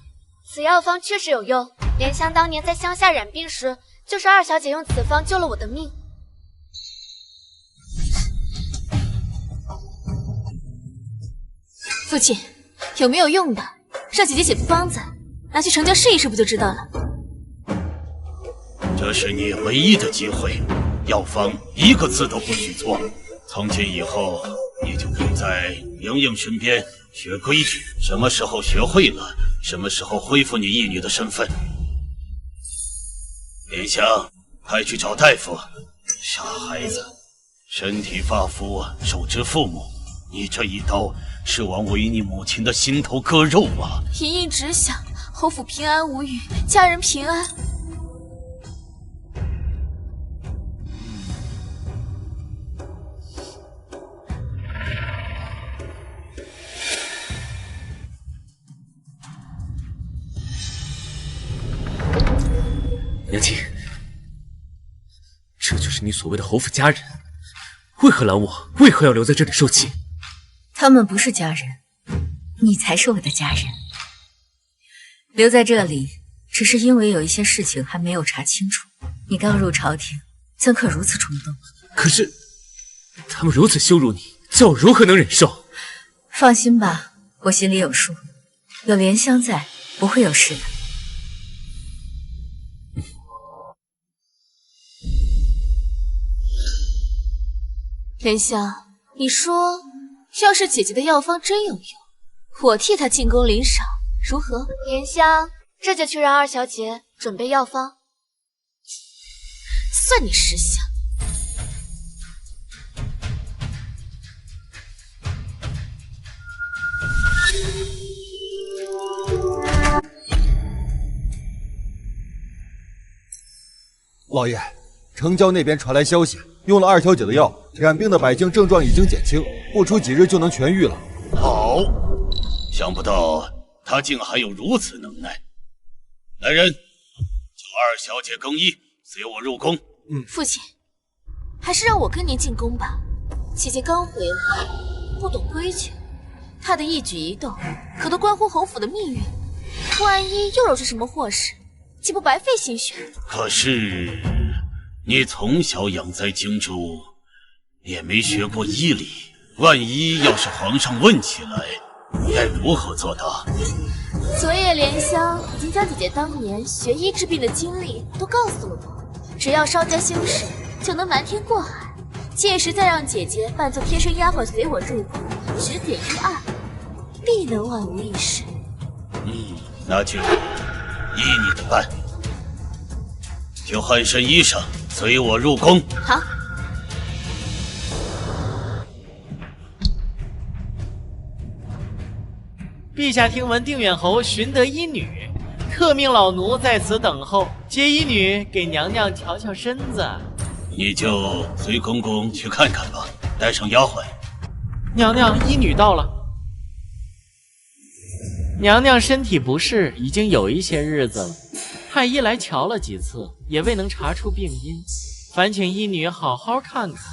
此药方确实有用，莲香当年在乡下染病时，就是二小姐用此方救了我的命。父亲，有没有用的？让姐姐写副方子，拿去城郊试一试，不就知道了？这是你唯一的机会，药方一个字都不许错。从今以后，你就跟在莹莹身边学规矩，什么时候学会了，什么时候恢复你义女的身份。莲香，快去找大夫。傻孩子，身体发肤，受之父母。你这一刀是往我与你母亲的心头割肉啊！莹莹只想侯府平安无虞，家人平安。娘亲，这就是你所谓的侯府家人，为何拦我？为何要留在这里受气？他们不是家人，你才是我的家人。留在这里，只是因为有一些事情还没有查清楚。你刚入朝廷，怎可如此冲动？可是，他们如此羞辱你，叫我如何能忍受？放心吧，我心里有数，有莲香在，不会有事的。莲香，你说，要是姐姐的药方真有用，我替她进宫领赏，如何？莲香，这就去让二小姐准备药方。算你识相。老爷，城郊那边传来消息，用了二小姐的药，染病的百姓症状已经减轻，不出几日就能痊愈了。好，想不到他竟还有如此能耐。来人，叫二小姐更衣，随我入宫。父亲，还是让我跟您进宫吧。姐姐刚回来，不懂规矩。他的一举一动可都关乎侯府的命运，万一又惹出什么祸事，岂不白费心血？可是你从小养在荆州，也没学过医理，万一要是皇上问起来，该如何作答？昨夜莲香已经将姐姐当年学医治病的经历都告诉了我，只要稍加修饰，就能瞒天过海。届时再让姐姐扮作贴身丫鬟随我入宫，指点医案，必能万无一失。那就依你的办，就换身衣裳，随我入宫。好。陛下听闻定远侯寻得医女，特命老奴在此等候，接医女给娘娘瞧瞧身子。你就随公公去看看吧，带上丫鬟。娘娘，医女到了。娘娘身体不适，已经有一些日子了，太医来瞧了几次，也未能查出病因，烦请医女好好看看，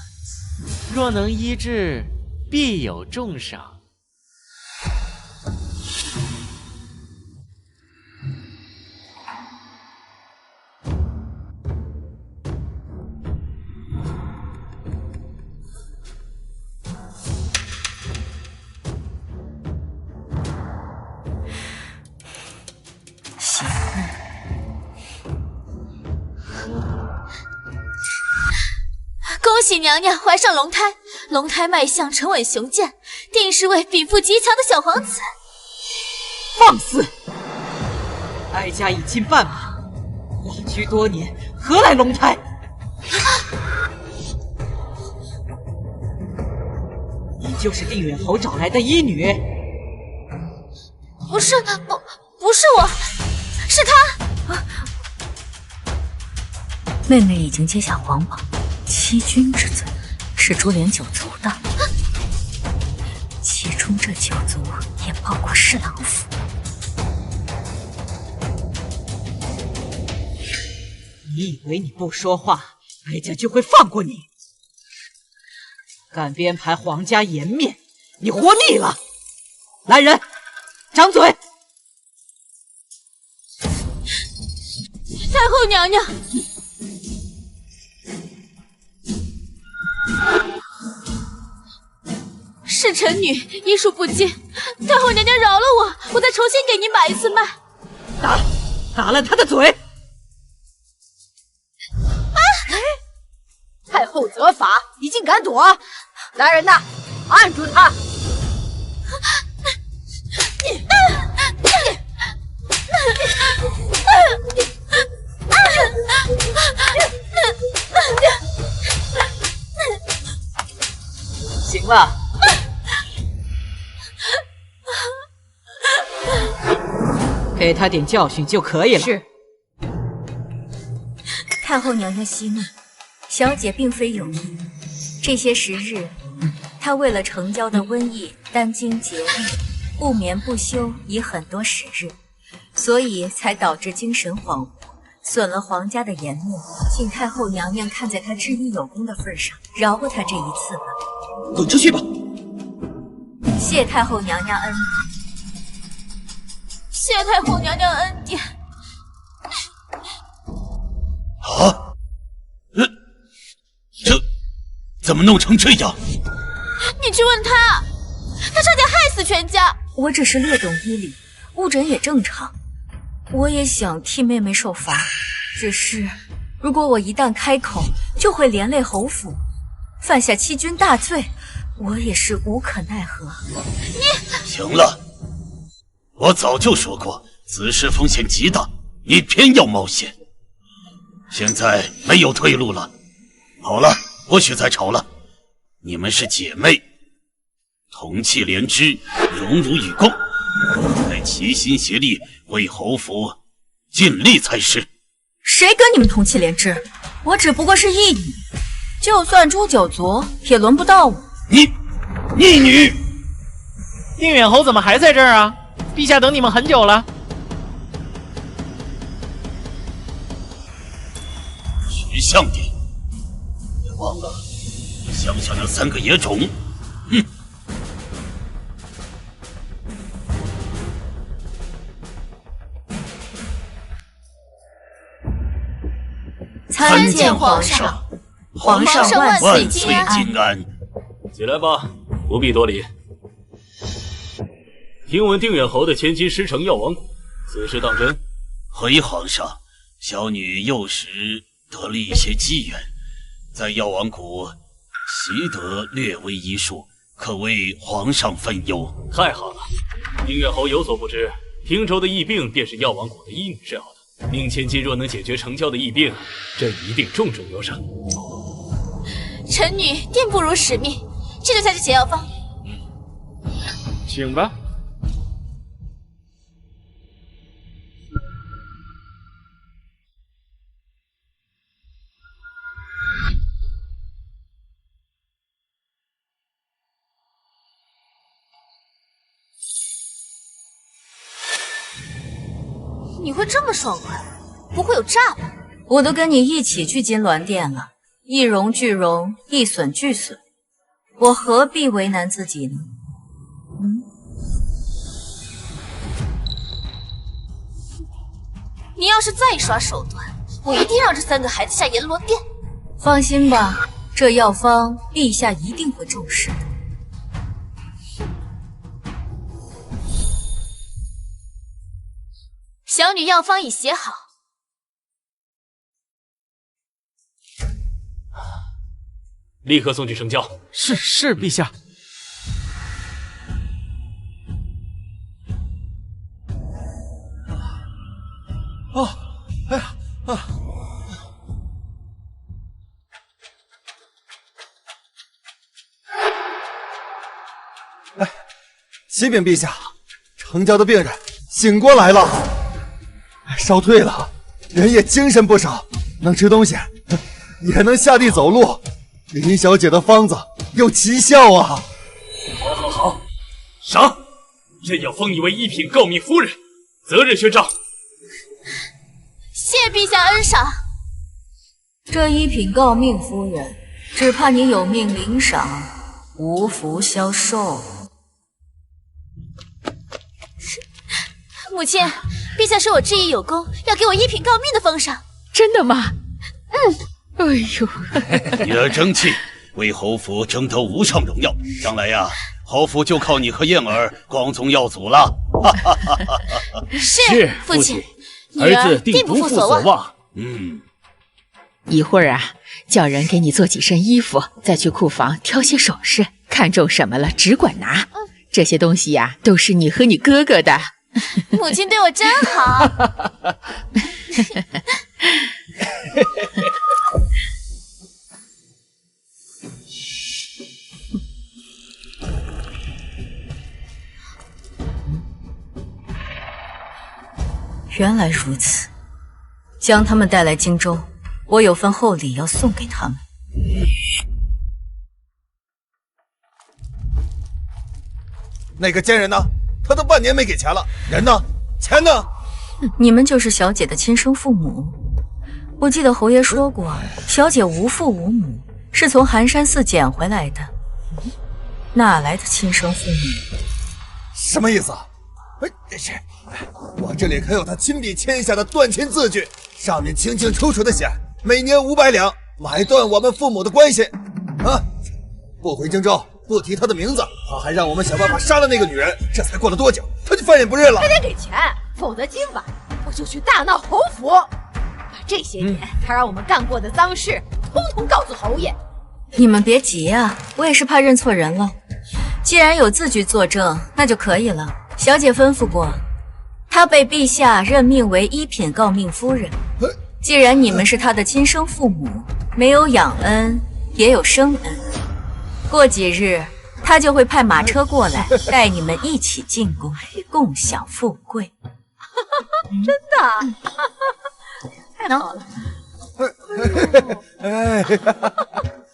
若能医治，必有重赏。恭喜娘娘怀上龙胎，龙胎脉象沉稳雄健，定是位禀赋极强的小皇子。放肆！哀家已经半马，隐居多年，何来龙胎？你就是定远侯找来的医女？不是我，是他。妹妹已经接下皇榜。欺君之罪是株连九族的，其中这九族也包括侍郎府。你以为你不说话，哀家就会放过你？敢编排皇家颜面，你活腻了！来人，掌嘴！太后娘娘。是臣女医术不精，太后娘娘饶了我再重新给您把一次脉。打烂他的嘴！太后责罚，你竟敢躲！来人呐，按住他！行了。给他点教训就可以了。是。太后娘娘息怒，小姐并非有意。这些时日，她为了成交的瘟疫殚精竭虑，不眠不休已很多时日，所以才导致精神恍惚，损了皇家的颜面。请太后娘娘看在她治医有功的份上，饶过她这一次吧。滚出去吧！谢太后娘娘恩典。谢太后娘娘恩典。啊！这怎么弄成这样？你去问他，他差点害死全家。我只是略懂医理，误诊也正常。我也想替妹妹受罚，只是如果我一旦开口，就会连累侯府，犯下欺君大罪，我也是无可奈何。你行了，我早就说过，此事风险极大，你偏要冒险。现在没有退路了。好了，不许再吵了。你们是姐妹，同气连枝，荣辱与共，该齐心协力为侯府尽力才是。谁跟你们同气连枝？我只不过是义女，就算诛九族也轮不到我。你逆女！定远侯怎么还在这儿啊？陛下等你们很久了。识相点，别忘了乡下那3个野种。哼！参见皇上。皇上万岁金安！起来吧，不必多礼。听闻定远侯的千金师承药王谷，此事当真？回皇上，小女幼时得了一些机缘，在药王谷习得略微医术，可为皇上分忧。太好了，定远侯有所不知，汀州的疫病便是药王谷的医女治好的。宁千金若能解决成教的疫病，朕一定重重有赏。臣女定不辱使命，这就下去解药方。请吧。你会这么爽快？不会有诈吧？我都跟你一起去金銮殿了，一荣俱荣，一损俱损，我何必为难自己呢？你要是再耍手段，我一定让这3个孩子下阎罗殿。放心吧，这药方陛下一定会重视的。小女药方已写好。立刻送去成教。是，陛下。启禀陛下，成教的病人醒过来了，烧退了，人也精神不少，能吃东西，也能下地走路。林小姐的方子有奇效啊！好，赏！朕要封你为一品诰命夫人，择日宣召。谢陛下恩赏。这一品诰命夫人，只怕你有命领赏，无福消受。母亲，陛下说我治医有功，要给我一品诰命的封赏。真的吗？哎呦，女儿争气，为侯府争得无上荣耀。将来呀，侯府就靠你和燕儿光宗耀祖了。是，父亲，儿子定不负所望。一会儿啊，叫人给你做几身衣服，再去库房挑些首饰，看中什么了只管拿。这些东西呀，都是你和你哥哥的。母亲对我真好。原来如此，将他们带来荆州，我有份厚礼要送给他们。那个奸人呢？他都半年没给钱了，人呢？钱呢？你们就是小姐的亲生父母。我记得侯爷说过，小姐无父无母，是从寒山寺捡回来的，哪来的亲生父母？什么意思啊？我这里可有他亲笔签下的断亲字据，上面清清楚楚的写，每年500两，买断我们父母的关系。啊！不回荆州，不提他的名字，他还让我们想办法杀了那个女人。这才过了多久，他就翻脸不认了。还得给钱，否则今晚我就去大闹侯府，把这些年他让我们干过的脏事，通通告诉侯爷。你们别急啊，我也是怕认错人了。既然有字据作证，那就可以了。小姐吩咐过，她被陛下任命为一品诰命夫人。既然你们是她的亲生父母，没有养恩，也有生恩。过几日，她就会派马车过来，带你们一起进宫，共享富贵。真的？太好了！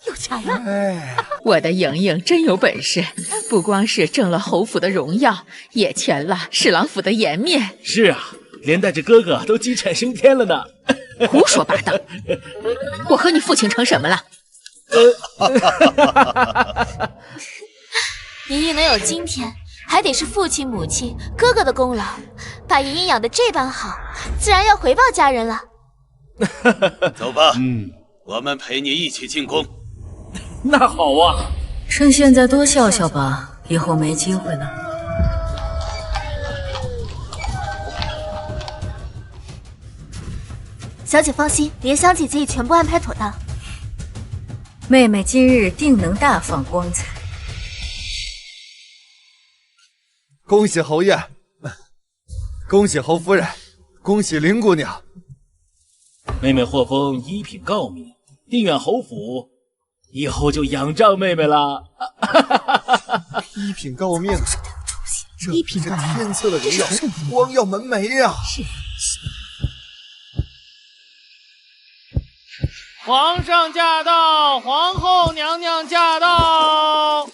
有钱了！我的莹莹真有本事，不光是挣了侯府的荣耀，也填了侍郎府的颜面。是啊，连带着哥哥都鸡犬升天了呢。胡说八道！我和你父亲成什么了？莹莹能有今天，还得是父亲、母亲、哥哥的功劳。把莹莹养得这般好，自然要回报家人了。走吧，我们陪你一起进宫。那好啊，趁现在多笑笑吧，以后没机会了。小姐放心，莲香姐姐已全部安排妥当。妹妹今日定能大放光彩。恭喜侯爷，恭喜侯夫人，恭喜林姑娘。妹妹获封一品诰命，定远侯府以后就仰仗妹妹了。一品诰命，这是天赐的荣耀，光耀门楣呀！皇上驾到，皇后娘娘驾到。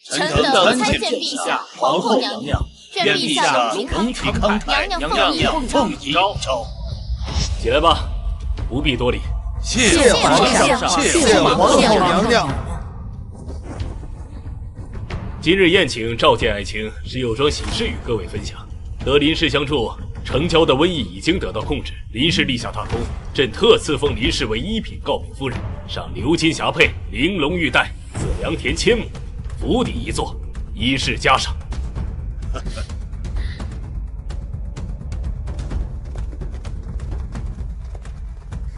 臣等参见陛下，皇后娘娘，愿陛下龙体慷慨，娘娘奉遗诏。起来吧，不必多礼。谢皇上，谢皇后娘娘。今日宴请召见爱卿，是有桩喜事与各位分享。得林氏相助，城郊的瘟疫已经得到控制，林氏立下大功，朕特赐封林氏为一品诰命夫人，赏鎏金匣佩、玲珑玉带，赐良田1000亩，府邸1座，以示嘉赏。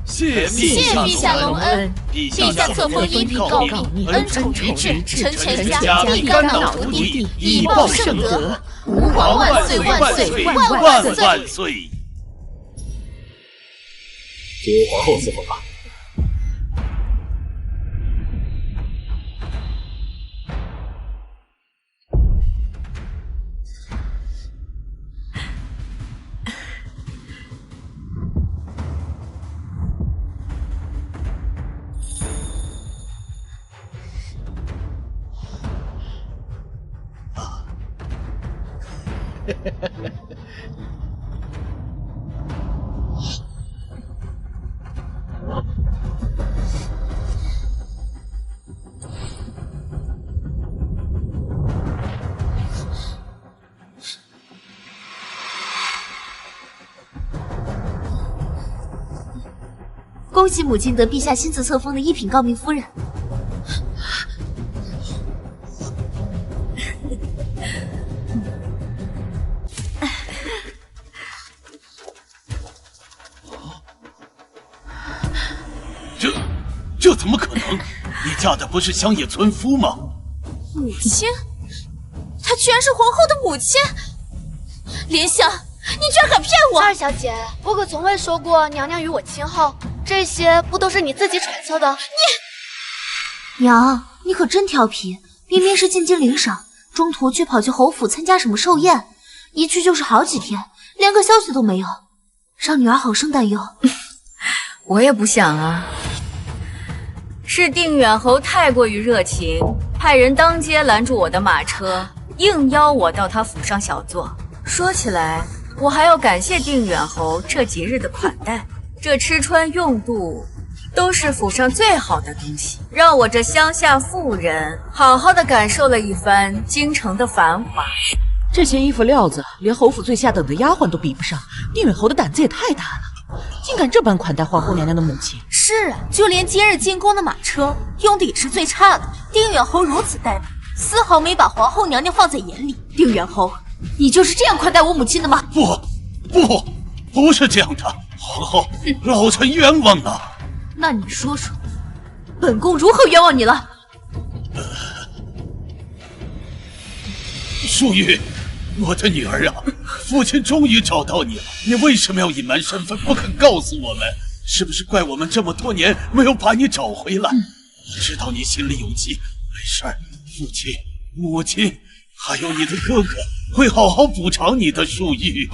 谢陛下隆恩，陛下册封一品诰命，恩宠于至，臣全家必肝脑涂地，以报圣德。吾皇万岁万岁万岁！就由皇后赐封吧。恭喜母亲得陛下亲自册封的一品诰命夫人。这怎么可能？你嫁的不是乡野村夫吗？母亲？她居然是皇后的母亲！莲香，你居然敢骗我！二小姐，我可从未说过娘娘与我亲厚，这些不都是你自己揣测的？娘，你可真调皮！明明是进京领赏，中途却跑去侯府参加什么寿宴，一去就是好几天，连个消息都没有，让女儿好生担忧。我也不想啊。是定远侯太过于热情，派人当街拦住我的马车，硬邀我到他府上小坐。说起来，我还要感谢定远侯这几日的款待，这吃穿用度都是府上最好的东西，让我这乡下妇人好好的感受了一番京城的繁华。这些衣服料子，连侯府最下等的丫鬟都比不上，定远侯的胆子也太大了，竟敢这般款待皇后娘娘的母亲。是啊，就连今日进宫的马车用的也是最差的，定远侯如此怠慢，丝毫没把皇后娘娘放在眼里。定远侯，你就是这样款待我母亲的吗？不是这样的，皇后，老臣冤枉啊！那你说说，本宫如何冤枉你了？淑玉，我的女儿啊，父亲终于找到你了，你为什么要隐瞒身份，不肯告诉我们？是不是怪我们这么多年没有把你找回来？我知道你心里有急，没事儿，父亲、母亲还有你的哥哥会好好补偿你的。淑玉，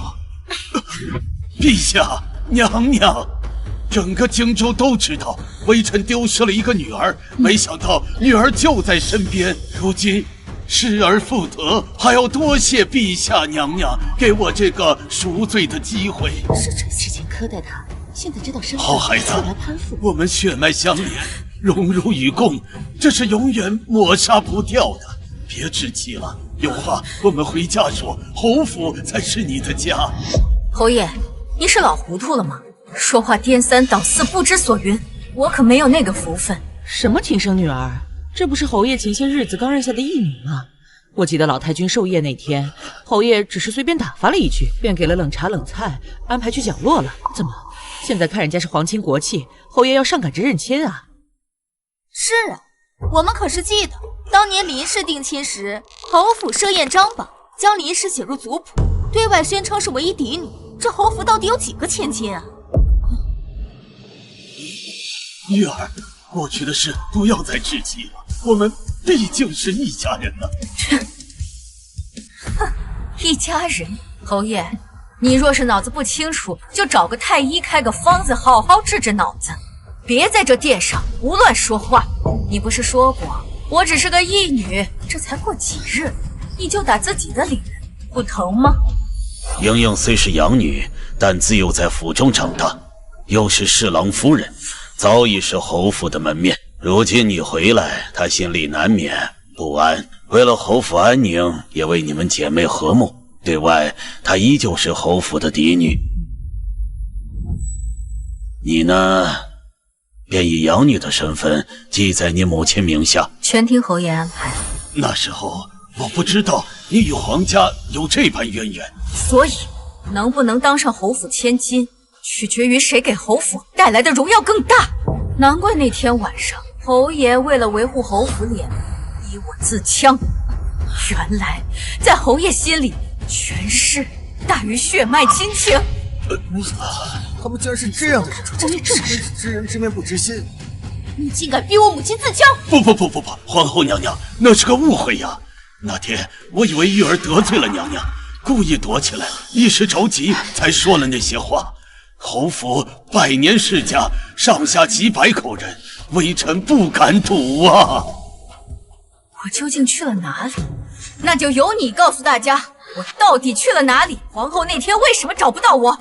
陛下、娘娘，整个荆州都知道微臣丢失了一个女儿，没想到女儿就在身边，如今失而复得，还要多谢陛下娘娘给我这个赎罪的机会。是这之前苛待他，现在知道身份，好孩子就来攀附。我们血脉相连，荣辱与共，这是永远抹杀不掉的。别置气了，有话我们回家说，侯府才是你的家。侯爷，你是老糊涂了吗？说话颠三倒四，不知所云，我可没有那个福分。什么亲生女儿？这不是侯爷前些日子刚认下的义女吗？我记得老太君寿宴那天，侯爷只是随便打发了一句，便给了冷茶冷菜，安排去讲落了。怎么，现在看人家是皇亲国戚，侯爷要上赶着认亲啊？是啊，我们可是记得，当年林氏定亲时，侯府设宴张榜，将林氏写入族谱，对外宣称是唯一嫡女。这侯府到底有几个千金啊？玉儿，过去的事不要再提起了，我们毕竟是一家人呢。哼，一家人。侯爷，你若是脑子不清楚，就找个太医开个方子，好好治治脑子，别在这殿上胡乱说话。你不是说过我只是个义女，这才过几日，你就打自己的脸，不疼吗？莹莹虽是养女，但自幼在府中长大，又是侍郎夫人，早已是侯府的门面。如今你回来，她心里难免不安。为了侯府安宁，也为你们姐妹和睦，对外她依旧是侯府的嫡女。你呢，便以养女的身份记在你母亲名下，全听侯爷安排。那时候我不知道你与皇家有这般渊源，所以能不能当上侯府千金，取决于谁给侯府带来的荣耀更大。难怪那天晚上侯爷为了维护侯府脸面，逼我自枪。原来在侯爷心里，权势大于血脉亲情。没想到他们竟然是这样的人，真是知人知面不知心。你竟敢逼我母亲自枪！不，皇后娘娘，那是个误会呀。那天我以为玉儿得罪了娘娘，故意躲起来，一时着急才说了那些话。侯府100年世家，上下几百口人，微臣不敢赌啊！我究竟去了哪里？那就由你告诉大家，我到底去了哪里？皇后那天为什么找不到我？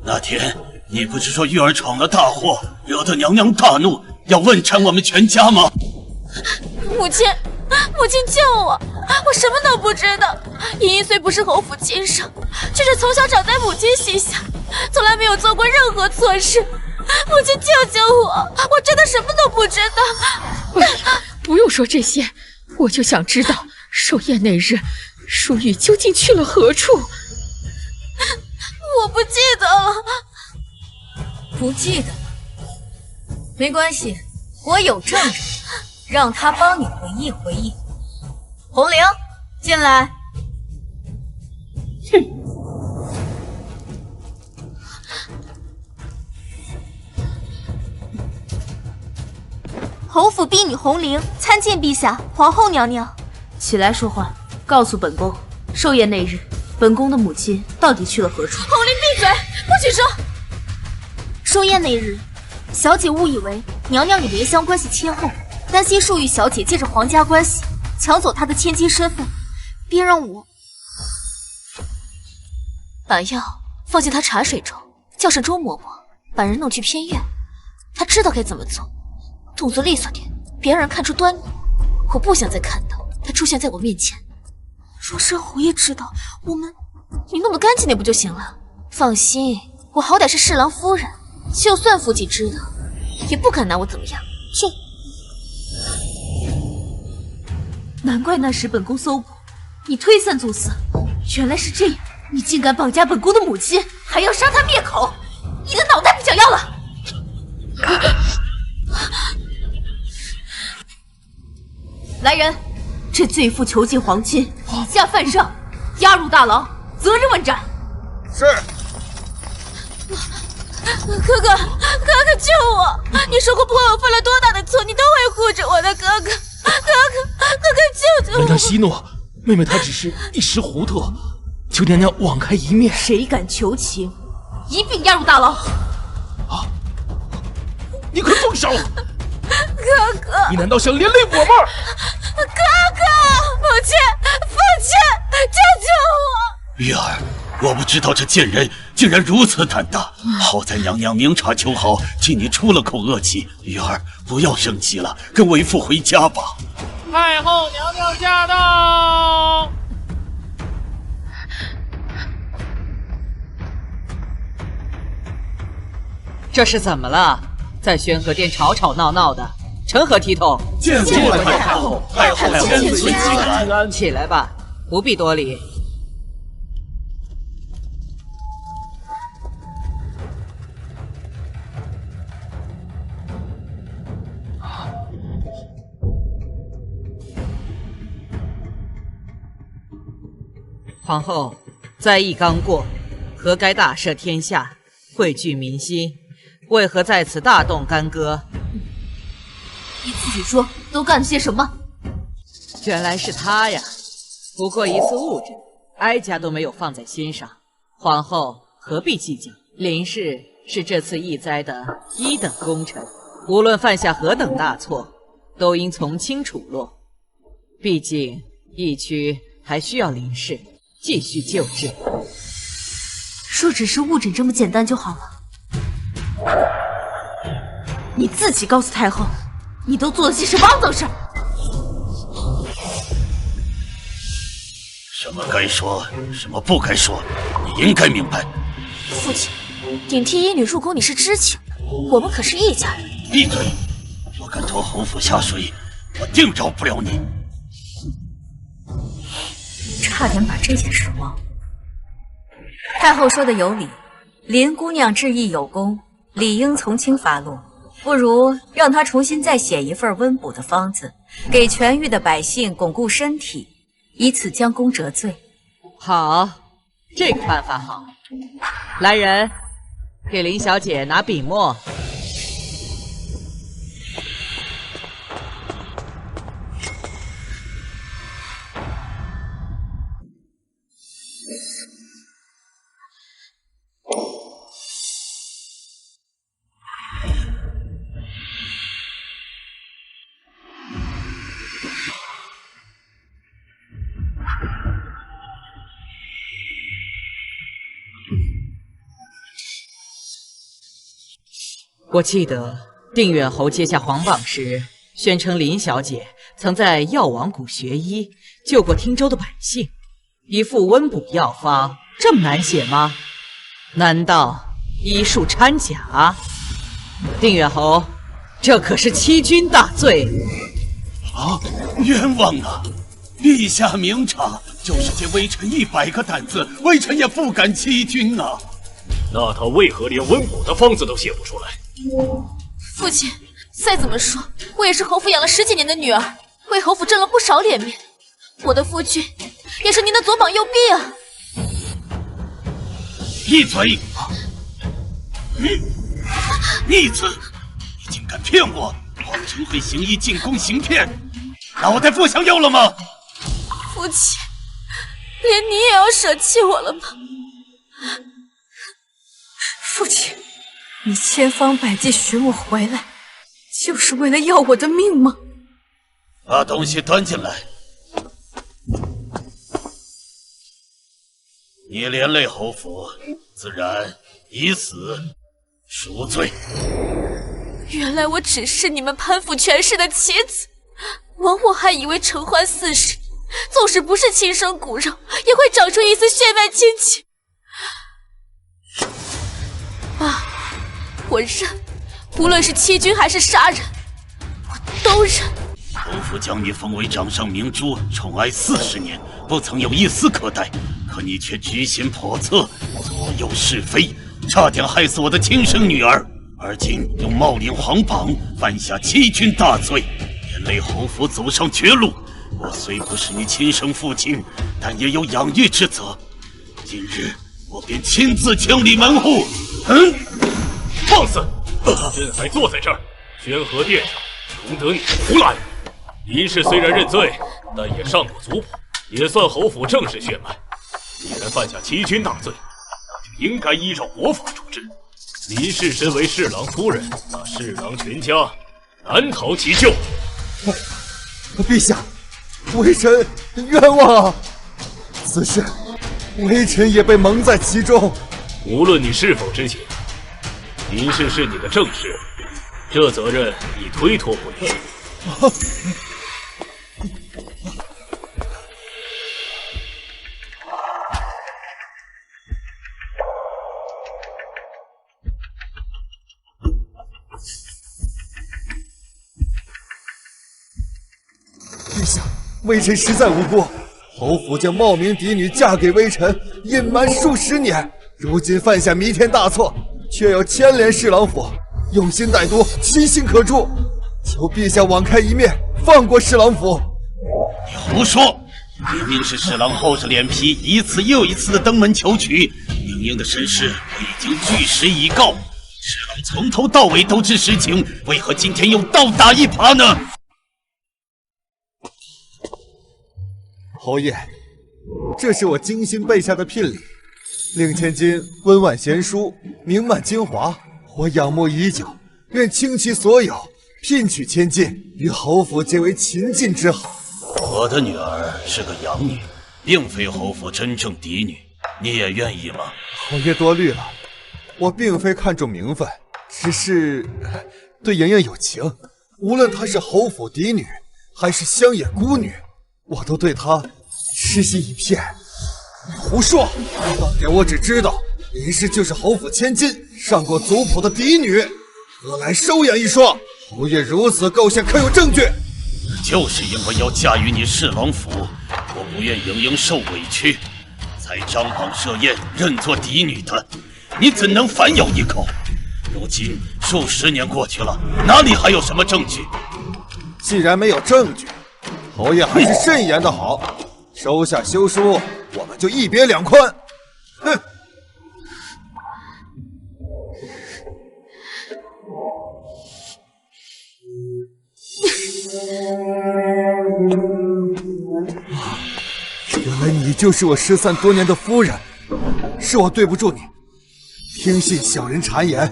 那天你不是说玉儿闯了大祸，惹得娘娘大怒，要问斩我们全家吗？母亲救我！我什么都不知道。莹莹虽不是侯府亲生，却是从小长在母亲膝下，从来没有做过任何错事。母亲救救我！我真的什么都不知道。不用说这些，我就想知道寿宴那日，淑玉究竟去了何处。我不记得了。不记得了，没关系，我有证人，让他帮你回忆回忆。红玲，进来。侯府婢女红玲参见陛下、皇后娘娘。起来说话，告诉本宫，寿宴那日，本宫的母亲到底去了何处？红玲闭嘴，不许说。寿宴那日，小姐误以为娘娘与莲香关系亲厚，担心淑玉小姐借着皇家关系抢走她的千金身份，便让我把药放进她茶水中，叫上周嬷嬷，把人弄去偏院。她知道该怎么做，动作利索点，别让人看出端倪。我不想再看到她出现在我面前。若是侯爷知道，你弄得干净点不就行了？放心，我好歹是侍郎夫人，就算父亲知道，也不敢拿我怎么样。去。难怪那时本宫搜捕你推三阻四，原来是这样！你竟敢绑架本宫的母亲，还要杀她灭口！你的脑袋不想要了！来人，这罪妇囚禁皇亲，以下犯上，押入大牢，责日问斩。是。哥哥救我！你说过不管我犯了多大的错，你都会护着我的。哥哥救救我！娘娘息怒，妹妹她只是一时糊涂，求娘娘网开一面。谁敢求情，一并押入大牢。啊！你快动手！哥哥，你难道想连累我吗？哥哥，母亲，父亲，救救我！玉儿，我不知道这贱人竟然如此胆大，好在娘娘明察秋毫，替你出了口恶气。玉儿，不要生气了，跟为父回家吧。太后娘娘驾到！这是怎么了？在宣和殿吵吵闹闹的，成何体统？见过太后，太后千岁请安。起来吧，不必多礼。皇后，灾异刚过，何该大赦天下，汇聚民心？为何在此大动干戈？你自己说，都干了些什么？原来是他呀！不过一次误诊，哀家都没有放在心上。皇后何必计较？林氏是这次疫灾的1等功臣，无论犯下何等大错，都应从轻处落。毕竟疫区还需要林氏继续救治。说只是误诊这么简单就好了。你自己告诉太后，你都做了些什么肮脏事儿？什么该说，什么不该说，你应该明白。父亲，顶替医女入宫你是知情的，我们可是一家人。闭嘴！我敢拖侯府下水，我定饶不了你。差点把这件事忘了。太后说的有理，林姑娘治疫有功，理应从轻发落。不如让她重新再写一份温补的方子，给痊愈的百姓巩固身体，以此将功折罪。好，这个办法好。来人，给林小姐拿笔墨。我记得定远侯接下皇榜时，宣称林小姐曾在药王谷学医，救过汀州的百姓。一副温补药方，这么难写吗？难道医术掺假？定远侯，这可是欺君大罪！啊，冤枉啊！陛下明察，就是借微臣100个胆子，微臣也不敢欺君啊！那他为何连温补的方子都写不出来？父亲，再怎么说，我也是侯府养了10几年的女儿，为侯府挣了不少脸面。我的夫君也是您的左膀右臂啊！闭嘴！逆子，你竟敢骗我！皇城会行医进宫行骗，脑袋不想要了吗？父亲，连你也要舍弃我了吗？父亲，你千方百计寻我回来，就是为了要我的命吗？把东西端进来。你连累侯府，自然以死赎罪。原来我只是你们潘府权势的棋子，我还以为承欢4世，纵使不是亲生骨肉，也会长出一丝血脉亲情。爸，我认，无论是欺君还是杀人，我都认。侯府将你封为掌上明珠，宠爱40年，不曾有一丝可待，可你却居心叵测，左右是非，差点害死我的亲生女儿。而今又冒领皇榜，犯下欺君大罪，连累侯府走上绝路。我虽不是你亲生父亲，但也有养育之责。今日我便亲自清理门户。放肆！朕还坐在这儿，宣和殿上容得你胡来？林氏虽然认罪，但也上过族谱，也算侯府正式血脉。既然犯下欺君大罪，那就应该依照国法处置。林氏身为侍郎夫人，那侍郎全家难逃其咎。陛下，微臣冤枉啊！此事微臣也被蒙在其中。无论你是否知情，林氏是你的正室，这责任你推脱不了。微臣实在无辜。侯府将冒名嫡女嫁给微臣，隐瞒数十年，如今犯下弥天大错，却要牵连侍郎府，用心歹毒，其心可诛。求陛下网开一面，放过侍郎府。你胡说！明明是侍郎厚着脸皮，一次又一次的登门求娶。宁英的身世我已经据实以告，侍郎从头到尾都知实情，为何今天又倒打一耙呢？侯爷，这是我精心备下的聘礼，令千金温婉贤淑，名满京华。我仰慕已久，愿倾其所有，聘娶千金，与侯府结为秦晋之好。我的女儿是个养女，并非侯府真正嫡女，你也愿意吗？侯爷多虑了，我并非看重名分，只是对莹莹有情。无论她是侯府嫡女，还是乡野孤女，我都对她痴心一片。胡说！当年我只知道林氏就是侯府千金，上过族谱的嫡女，何来收养一说？侯爷如此构陷，可有证据？就是因为要嫁于你侍郎府，我不愿莹莹受委屈，才张榜设宴认作嫡女的。你怎能反咬一口？如今数十年过去了，哪里还有什么证据？既然没有证据，侯爷还是慎言的好。收下休书，我们就一别两宽。哼！原来你就是我失散多年的夫人，是我对不住你，听信小人谗言，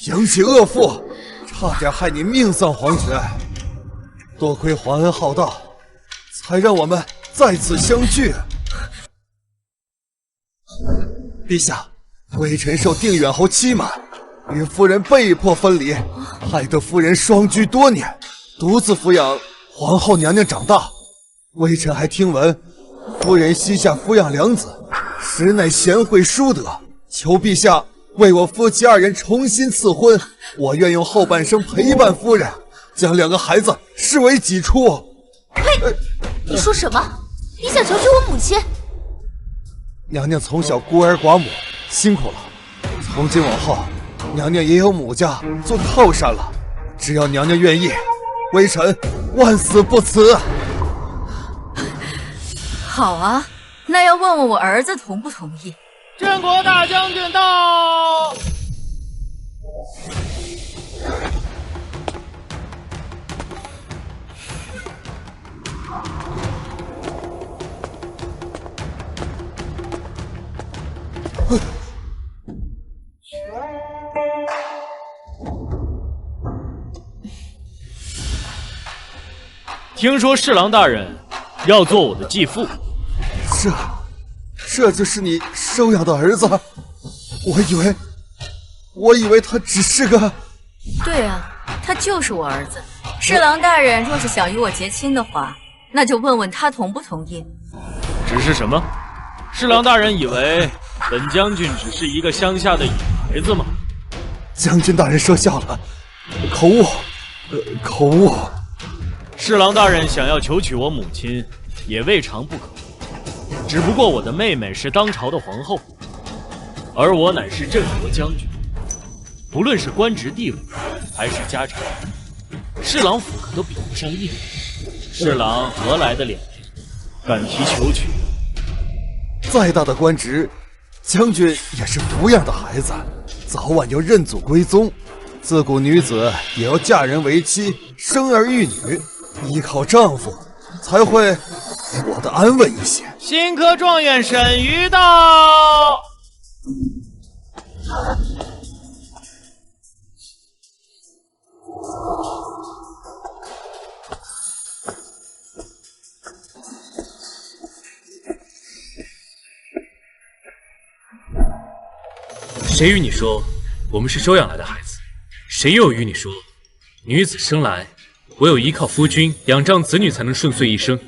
扬起恶妇，差点害你命丧黄泉。多亏皇恩浩荡，才让我们再次相聚。陛下，微臣受定远侯欺瞒，与夫人被迫分离，害得夫人双居多年，独自抚养皇后娘娘长大。微臣还听闻，夫人膝下抚养两子，实乃贤惠淑德。求陛下为我夫妻二人重新赐婚，我愿用后半生陪伴夫人，将两个孩子视为己出。呸！你说什么？你想求娶我母亲？娘娘从小孤儿寡母，辛苦了。从今往后，娘娘也有母家做靠山了。只要娘娘愿意，微臣万死不辞。好啊，那要问问我儿子同不同意？郑国大将军到。听说侍郎大人要做我的继父，这就是你收养的儿子？我以为他只是个……对啊，他就是我儿子。侍郎大人若是想与我结亲的话，那就问问他同不同意。只是什么？侍郎大人以为本将军只是一个乡下的野孩子吗？将军大人说笑了，口误。侍郎大人想要求娶我母亲，也未尝不可。只不过我的妹妹是当朝的皇后，而我乃是镇国将军，不论是官职地位，还是家产，侍郎府可都比不上一。侍郎何来的脸面，敢提求娶？再大的官职，将军也是抚养的孩子，早晚要认祖归宗。自古女子也要嫁人为妻，生儿育女，依靠丈夫，才会活得安稳一些。新科状元沈瑜到。谁与你说我们是收养来的孩子？谁又与你说女子生来唯有依靠夫君仰仗子女才能顺遂一生？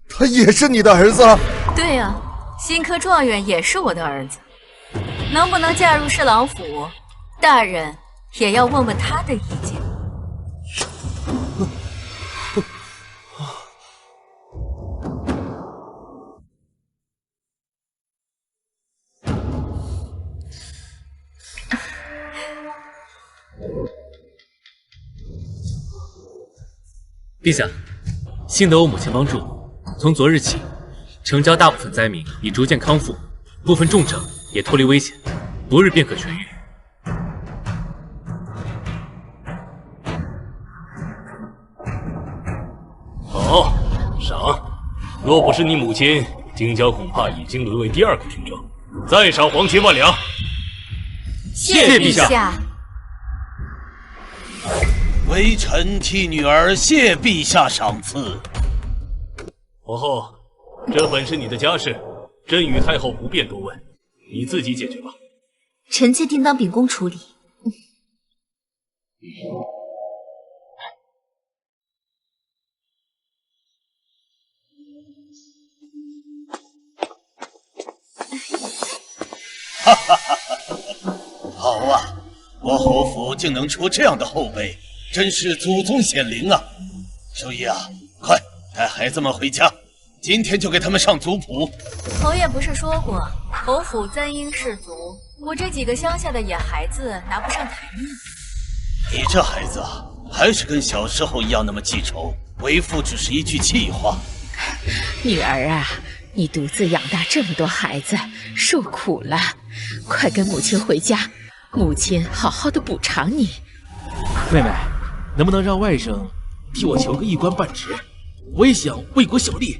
他也是你的儿子？对呀，新科状元也是我的儿子。能不能嫁入侍郎府，大人也要问问他的意见。陛下，幸得我母亲帮助，从昨日起，城郊大部分灾民已逐渐康复，部分重症也脱离危险，不日便可痊愈。好，赏。若不是你母亲，荆郊恐怕已经沦为第2个郡州。再赏黄金1万两。谢陛下。微臣替女儿谢陛下赏赐。皇后，这本是你的家事，朕与太后不便多问，你自己解决吧。臣妾定当秉公处理。哈哈哈哈！好啊，我侯府竟能出这样的后辈，真是祖宗显灵啊！周姨啊，快带孩子们回家，今天就给他们上族谱。侯爷不是说过，侯府簪缨氏族，我这几个乡下的野孩子拿不上台面。你这孩子啊，还是跟小时候一样那么记仇，为父只是一句气话。女儿啊，你独自养大这么多孩子，受苦了，快跟母亲回家，母亲好好的补偿你。妹妹，能不能让外甥替我求个一官半职？我也想为国效力。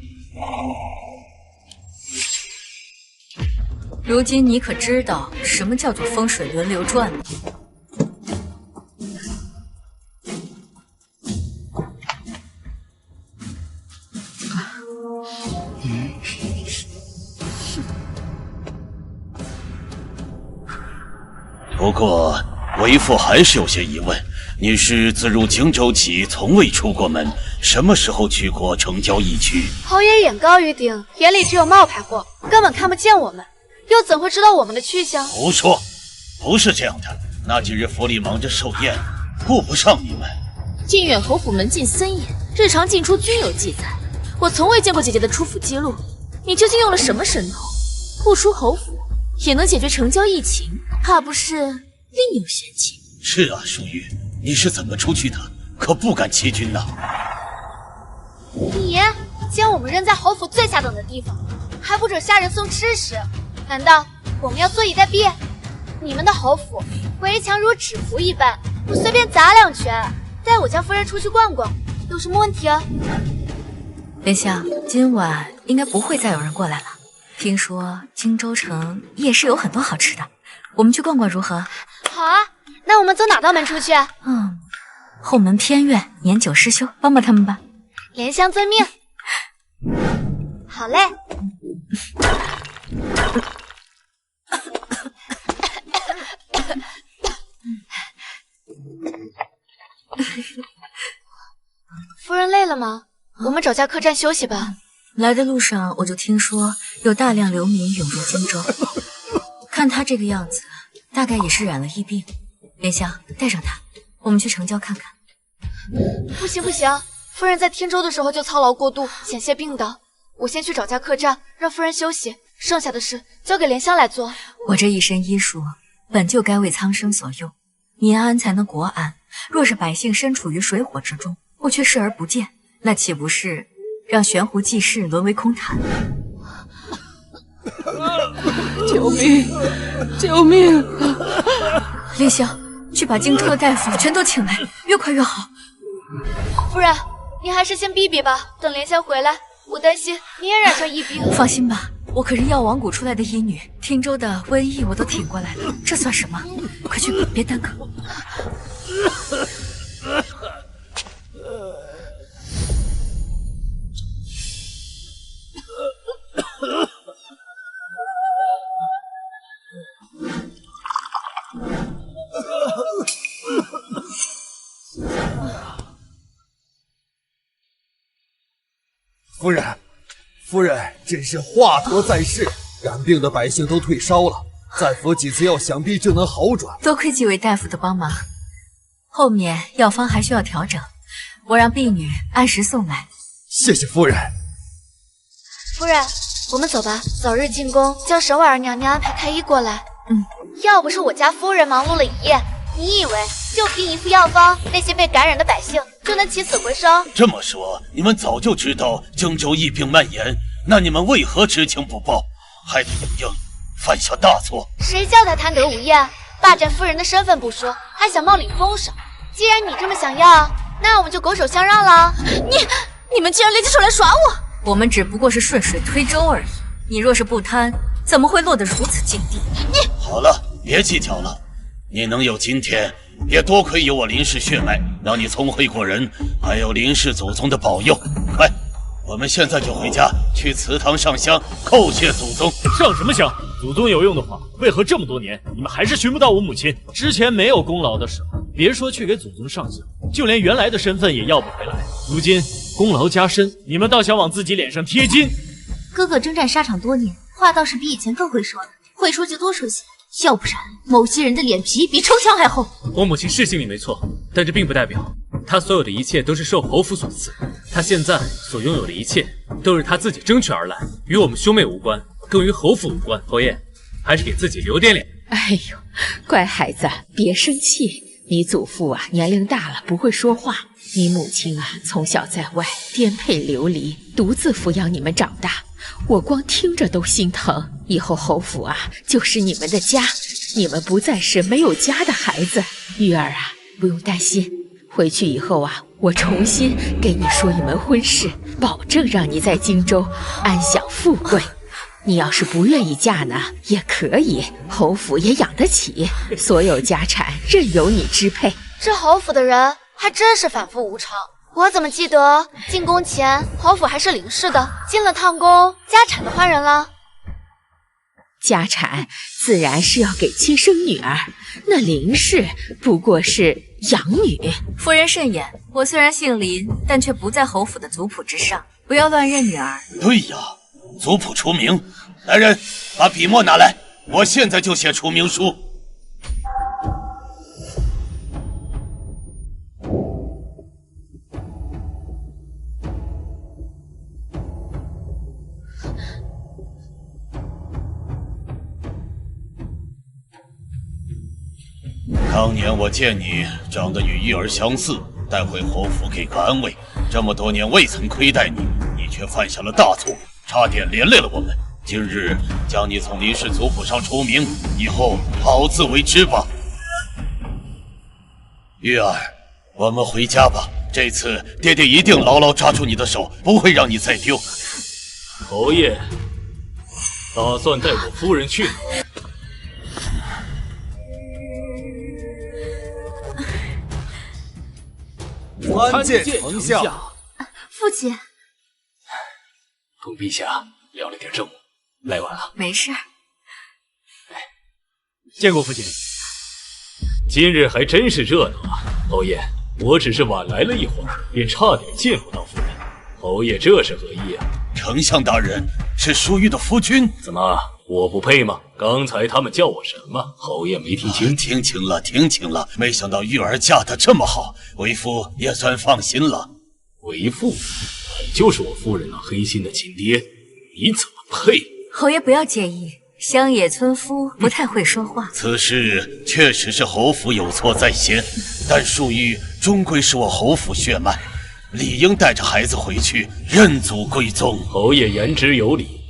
如今你可知道什么叫做风水轮流转吗？不过为父还是有些疑问，你是自入荆州起从未出过门，什么时候去过城郊一区？侯爷眼高于顶，眼里只有冒牌货，根本看不见我们，又怎会知道我们的去向？胡说，不是这样的。那几日府里忙着寿宴，顾不上你们。靖远侯府门禁森严，日常进出均有记载。我从未见过姐姐的出府记录，你究竟用了什么神通？不出侯府也能解决城郊疫情，怕不是另有玄机？是啊，淑玉，你是怎么出去的？可不敢欺君呐！你将我们扔在侯府最下等的地方，还不准下人送吃食，难道我们要坐以待毙？你们的侯府围墙如纸符一般，我随便砸2拳，带我家夫人出去逛逛，有什么问题啊？殿下，今晚应该不会再有人过来了。听说荆州城夜市有很多好吃的，我们去逛逛如何？好啊，那我们走哪道门出去啊？后门偏院年久失修，帮帮他们吧。莲香遵命。好嘞。夫人累了吗？我们找家客栈休息吧。来的路上我就听说有大量流民涌入荆州，看他这个样子，大概也是染了疫病。莲香，带上他，我们去城郊看看。不行不行，夫人在天州的时候就操劳过度，险些病倒。我先去找家客栈，让夫人休息，剩下的事交给莲香来做。我这一身医术本就该为苍生所用，民安才能国安。若是百姓身处于水火之中，我却视而不见，那岂不是让悬壶济世沦为空谈？救命！救命！莲香，去把荆州的大夫全都请来，越快越好。夫人，您还是先避避吧，等莲香回来，我担心您也染上疫病。放心吧，我可是药王谷出来的医女，汀州的瘟疫我都挺过来了，这算什么？快去吧，别耽搁。夫人，夫人真是华佗在世，染病的百姓都退烧了，再服几次药，想必就能好转。多亏几位大夫的帮忙，后面药方还需要调整，我让婢女按时送来。谢谢夫人。夫人，我们走吧，早日进宫，将沈婉儿娘娘安排太医过来。要不是我家夫人忙碌了一夜，你以为就凭一副药方，那些被感染的百姓就能起死回生？这么说，你们早就知道荆州疫病蔓延，那你们为何知情不报，害得莹莹犯下大错？谁叫他贪得无厌，霸占夫人的身份不说，还想冒领风声？既然你这么想要，那我们就狗手相让了。你们竟然联起手来耍我！我们只不过是顺水推舟而已。你若是不贪，怎么会落得如此境地？好了，别计较了。你能有今天，也多亏有我林氏血脉，让你聪慧过人，还有林氏祖宗的保佑。快，我们现在就回家，去祠堂上香，叩谢祖宗。上什么香？祖宗有用的话，为何这么多年你们还是寻不到我母亲？之前没有功劳的时候，别说去给祖宗上香，就连原来的身份也要不回来。如今功劳加身，你们倒想往自己脸上贴金。哥哥征战沙场多年，话倒是比以前更会说了，会说就多说些，要不然某些人的脸皮比城墙还厚。我母亲是姓李没错，但这并不代表她所有的一切都是受侯府所赐。她现在所拥有的一切都是她自己争取而来，与我们兄妹无关，更与侯府无关。侯爷，还是给自己留点脸。哎呦，乖孩子，别生气。你祖父啊，年龄大了，不会说话。你母亲啊，从小在外颠沛流离，独自抚养你们长大。我光听着都心疼。以后侯府啊，就是你们的家，你们不再是没有家的孩子。玉儿啊，不用担心，回去以后啊，我重新给你说一门婚事，保证让你在荆州安享富贵。你要是不愿意嫁呢，也可以，侯府也养得起，所有家产任由你支配。这侯府的人还真是反复无常。我怎么记得进宫前侯府还是林氏的，进了趟宫，家产都换人了？家产自然是要给亲生女儿，那林氏不过是养女。夫人慎言，我虽然姓林，但却不在侯府的族谱之上，不要乱认女儿。对呀，族谱除名。来人，把笔墨拿来，我现在就写除名书。当年我见你长得与玉儿相似，带回侯府给个安慰，这么多年未曾亏待你，你却犯下了大错，差点连累了我们。今日将你从林氏族谱上除名，以后好自为之吧。玉儿，我们回家吧。这次爹爹一定牢牢抓住你的手，不会让你再丢。侯爷，打算带我夫人去哪？参见丞相。父亲，同陛下聊了点政务，来晚了。没事。见过父亲。今日还真是热闹啊，侯爷。我只是晚来了一会儿，便差点见不到夫人。侯爷这是何意啊？丞相大人是淑玉的夫君，怎么我不配吗？刚才他们叫我什么？侯爷没听清？听清了，听清了。没想到玉儿嫁得这么好，为夫也算放心了。为父，你就是我夫人那黑心的亲爹，你怎么配？侯爷不要介意，乡野村夫不太会说话。此事确实是侯府有错在先，但淑玉终归是我侯府血脉，理应带着孩子回去认祖归宗。侯爷言之有理，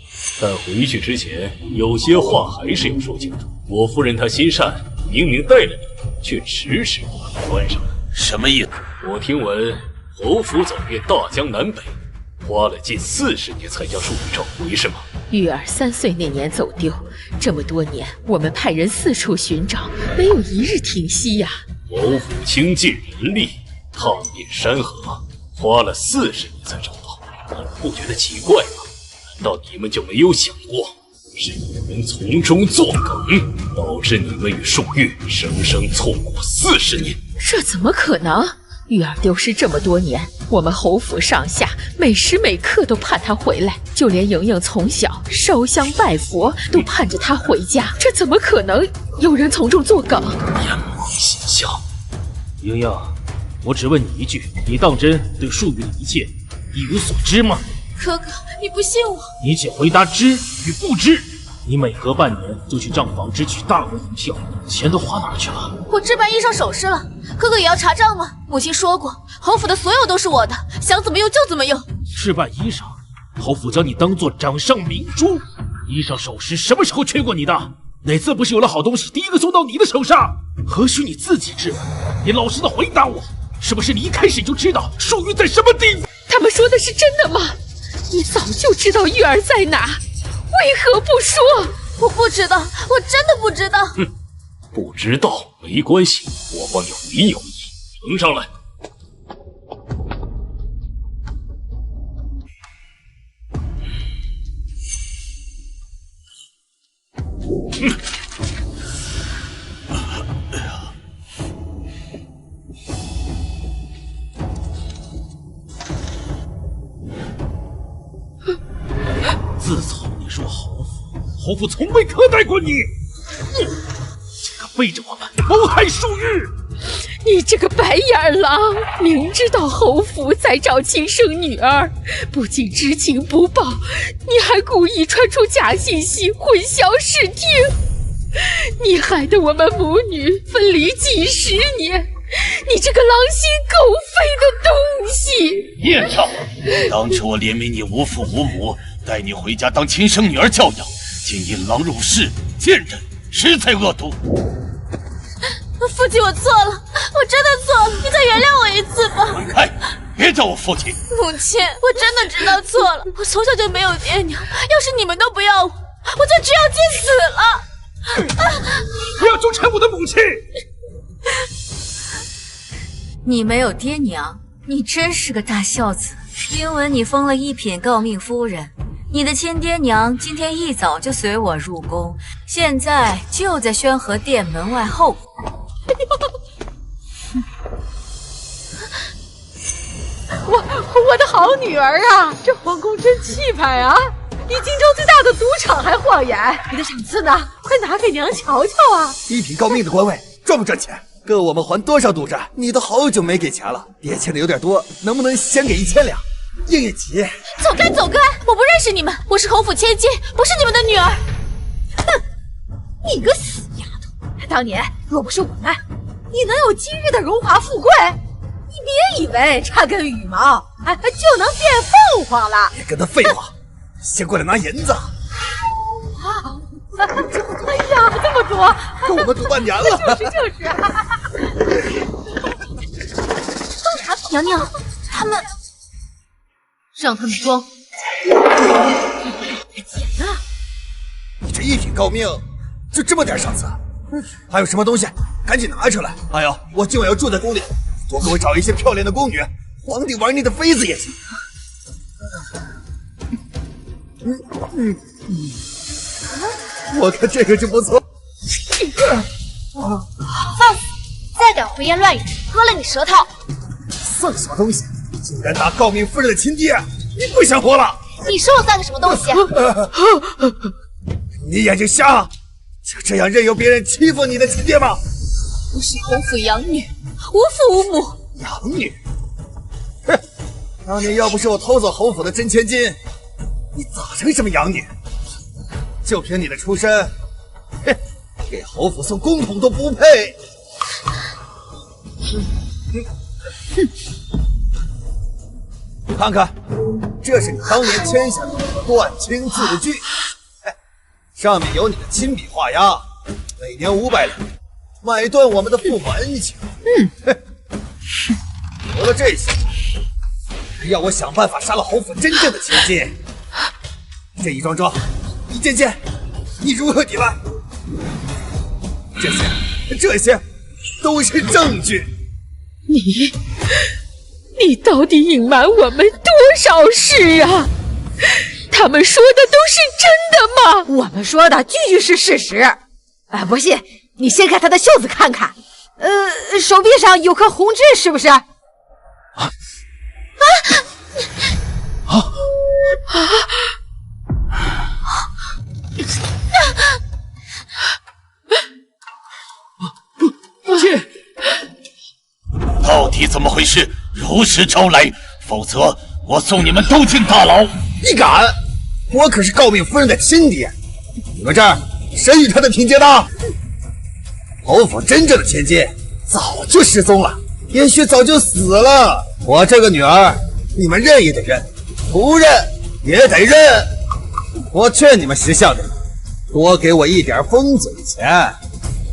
但回去之前有些话还是要说清楚。我夫人她心善，明明带了你，却迟迟不把你关上来。什么意思？我听闻侯府走遍大江南北，花了近40年才将淑玉找回，是吗？玉儿3岁那年走丢，这么多年我们派人四处寻找，没有一日停息呀。侯府倾尽人力，踏遍山河，花了40年才找到，你们不觉得奇怪吗？难道你们就没有想过，是有人从中作梗，导致你们与淑玉生生错过40年？这怎么可能？玉儿丢失这么多年，我们侯府上下每时每刻都盼她回来，就连莹莹从小烧香拜佛都盼着她回家，这怎么可能有人从中作梗？眼冒心笑。莹莹，我只问你一句，你当真对淑玉的一切一无所知吗？哥哥，你不信我？你请回答知与不知。你每隔半年就去账房支取大额银票，钱都花哪儿去了？我置办衣裳首饰了，哥哥也要查账吗？母亲说过，侯府的所有都是我的，想怎么用就怎么用。置办衣裳，侯府将你当做掌上明珠，衣裳首饰什么时候缺过你的？哪次不是有了好东西第一个送到你的手上？何须你自己置办？你老实的回答我，是不是你一开始就知道淑玉在什么地方？他们说的是真的吗？你早就知道玉儿在哪，为何不说？我不知道，我真的不知道。哼，不知道没关系，我帮你回你回忆。呈上来。自从你入侯府，侯府从未苛待过你，竟敢背着我们谋害淑玉！你这个白眼狼，明知道侯府在找亲生女儿，不仅知情不报，你还故意传出假信息，混淆视听。你害得我们母女分离几十年，你这个狼心狗肺的东西！孽障！当初我怜悯你无父无母，带你回家当亲生女儿教养，竟引狼入室，贱人，实在恶毒。父亲，我错了，我真的错了，你再原谅我一次吧。滚开！别叫我父亲。母亲，我真的知道错了，我从小就没有爹娘，要是你们都不要我，我就只要去死了。不要纠缠我的母亲！你没有爹娘，你真是个大孝子。听闻你封了一品诰命夫人，你的亲爹娘今天一早就随我入宫，现在就在宣和殿门外候我。我的好女儿啊，这皇宫真气派啊！比荆州最大的赌场还晃眼。你的赏赐呢？快拿给娘瞧瞧啊！一品诰命的官位赚不赚钱？够我们还多少赌债？你都好久没给钱了，爹欠的有点多，能不能先给1000两？应应急！走开，走开！我不认识你们，我是侯府千金，不是你们的女儿。哼，你个死丫头！当年若不是我们，你能有今日的荣华富贵？你别以为插根羽毛，就能变凤凰了。别跟他废话，先过来拿银子。哎呀，这么多，跟我们赌半年了。就是。娘娘，他们让他们装。钱呢？你这一品诰命，就这么点赏赐？还有什么东西？赶紧拿出来！还有，我今晚要住在宫里，多给我找一些漂亮的宫女，皇帝玩腻的妃子也行。我看这个就不错。放肆！再敢胡言乱语，割了你舌头！算个什么东西？竟敢打诰命夫人的亲爹！你不想活了？你说我算个什么东西？你眼睛瞎了？就这样任由别人欺负你的亲爹吗？我是侯府养女，无父无母。养女？哼！当年要不是我偷走侯府的真千金，你咋成什么养女？就凭你的出身，哼，给侯府送公统都不配。看看，这是你当年签下的断亲字据，上面有你的亲笔画押，每年500两，买断我们的父母恩情。除了这些，还要我想办法杀了侯府真正的千金。这一桩桩，一件件，你如何抵赖？这些都是证据。你到底隐瞒我们多少事啊？他们说的都是真的吗？我们说的句句是事实。不信你掀开他的袖子看看，手臂上有颗红痣，是不是？父亲，到底怎么回事？如实招来，否则我送你们都进大牢！你敢？我可是诰命夫人的亲爹，你们这儿谁与他的嫔结的？侯府真正的千金早就失踪了，也许早就死了。我这个女儿，你们认也得认，不认也得认。我劝你们识相点，多给我一点封嘴钱，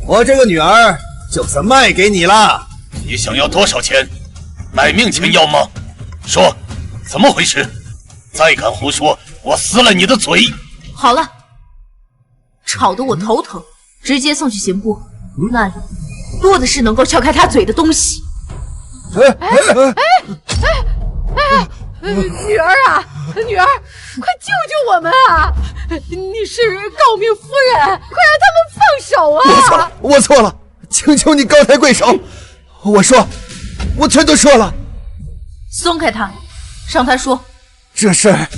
我这个女儿就算卖给你了。你想要多少钱？买命钱要吗？说，怎么回事？再敢胡说，我撕了你的嘴！好了，吵得我头疼，直接送去刑部，那里多的是能够撬开他嘴的东西。女儿啊，女儿，快救救我们啊！你是诰命夫人，快让他们放手啊！我错了，请求你高抬贵手。我全都说了。松开他，让他说。这事儿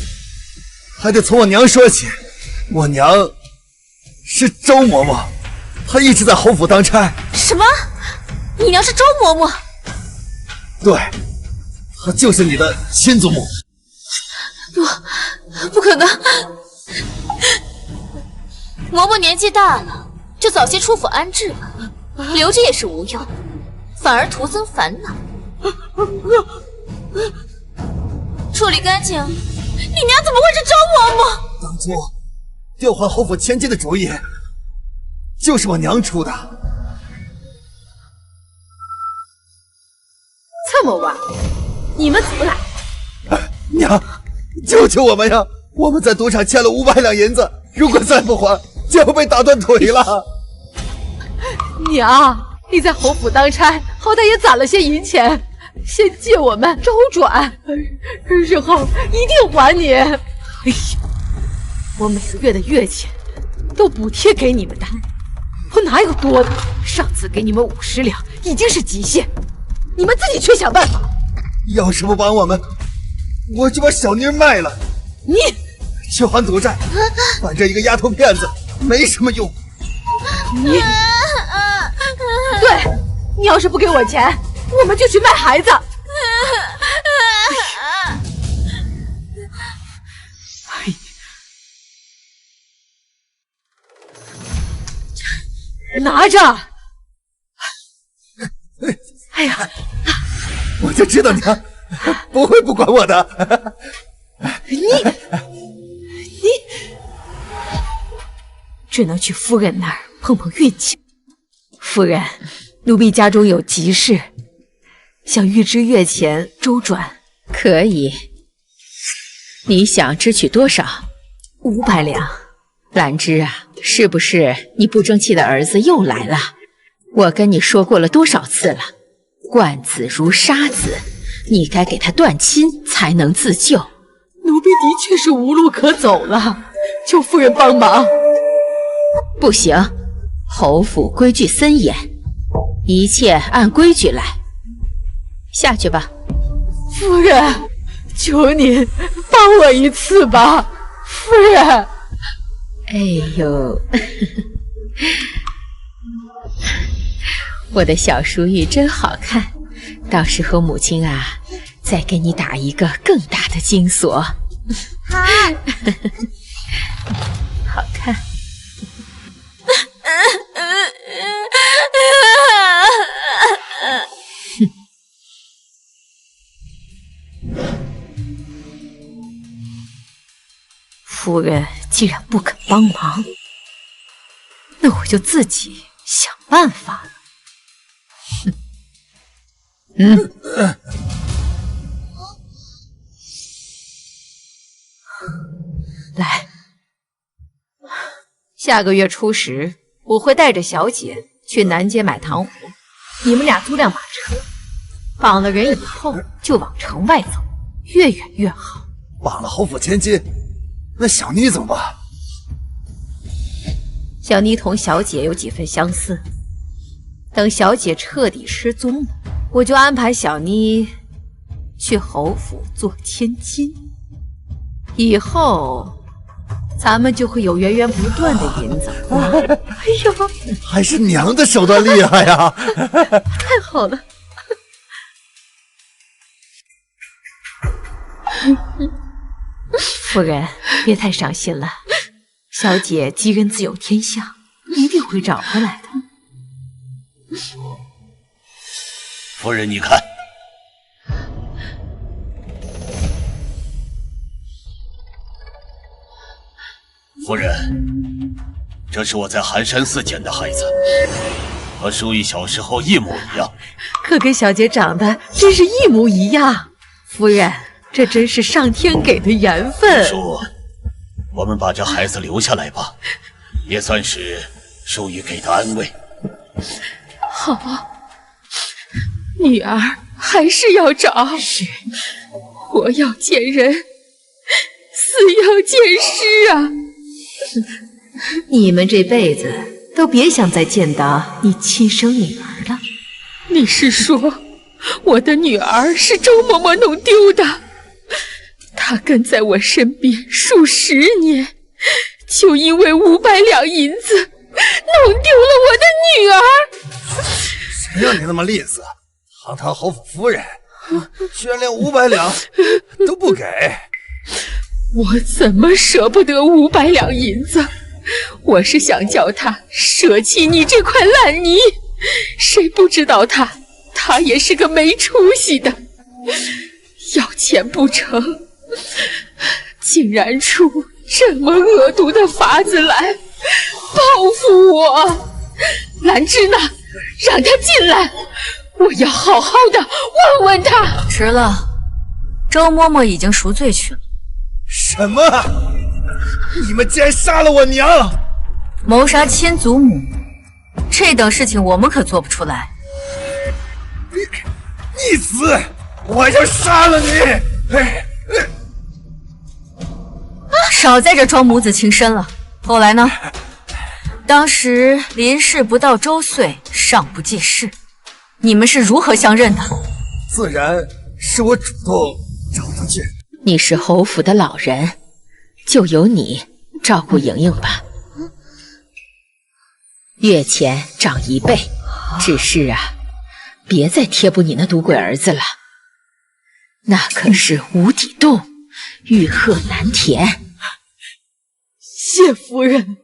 还得从我娘说起。我娘是周嬷嬷，她一直在侯府当差。什么？你娘是周嬷嬷？对，她就是你的亲祖母。不可能！嬷嬷年纪大了，就早些出府安置吧，留着也是无用，反而徒增烦恼。处理干净，你娘怎么会是周嬷嬷？当初调换侯府千金的主意，就是我娘出的。这么晚，你们怎么来？娘，救救我们呀！我们在赌场欠了500两银子，如果再不还，就要被打断腿了。娘，你在侯府当差，好歹也攒了些银钱，先借我们周转，日后一定还你。哎呀，我每个月的月钱都补贴给你们的，我哪有多的？上次给你们50两已经是极限，你们自己去想办法。要是不帮我们，我就把小妮卖了。你去还赌债，反正一个丫头片子没什么用。你，对，你要是不给我钱，我们就去卖孩子。拿着。哎呀，我就知道娘不会不管我的。你只能去夫人那儿碰碰运气。夫人，奴婢家中有急事，想预支月钱周转。可以。你想支取多少？500两。兰芝啊，是不是你不争气的儿子又来了？我跟你说过了多少次了，惯子如杀子，你该给他断亲才能自救。奴婢的确是无路可走了，求夫人帮忙。不行，侯府规矩森严，一切按规矩来。下去吧。夫人，求您帮我一次吧，夫人。哎呦，我的小淑玉真好看，到时候母亲啊，再给你打一个更大的金锁。好，好看。夫人既然不肯帮忙，那我就自己想办法了。来，下个月初10，我会带着小姐去南街买糖葫芦，你们俩租辆马车，绑了人以后就往城外走，越远越好。绑了侯府千金，那小妮怎么办？小妮同小姐有几分相似，等小姐彻底失踪了，我就安排小妮去侯府做千金，以后咱们就会有源源不断的银子花。哎呦，还是娘的手段厉害呀！太好了。夫人，别太伤心了。小姐吉人自有天相，一定会找回来的。夫人，你看，夫人，这是我在寒山寺捡的孩子，和淑玉小时候一模一样。可跟小姐长得真是一模一样。夫人，这真是上天给的缘分。叔，我们把这孩子留下来吧，也算是淑玉给的安慰。好，女儿还是要找。是，活要见人，死要见尸啊！你们这辈子都别想再见到你亲生女儿了。你是说我的女儿是周嬷嬷弄丢的？她跟在我身边数10年，就因为500两银子弄丢了我的女儿。谁让你那么吝啬？堂堂侯府夫人，居然连500两都不给！我怎么舍不得500两银子？我是想叫他舍弃你这块烂泥，谁不知道他也是个没出息的，要钱不成，竟然出这么恶毒的法子来报复我。兰芝呢？让他进来，我要好好的问问他。迟了，周嬷嬷已经赎罪去了。什么？你们竟然杀了我娘！谋杀亲祖母，这等事情我们可做不出来。你死，我要杀了你！少在这装母子情深了。后来呢？当时林氏不到周岁，尚不记事，你们是如何相认的？自然是我主动找他去。你是侯府的老人，就由你照顾莹莹吧。月钱涨1倍，只是别再贴补你那赌鬼儿子了，那可是无底洞，欲壑难填。谢夫人，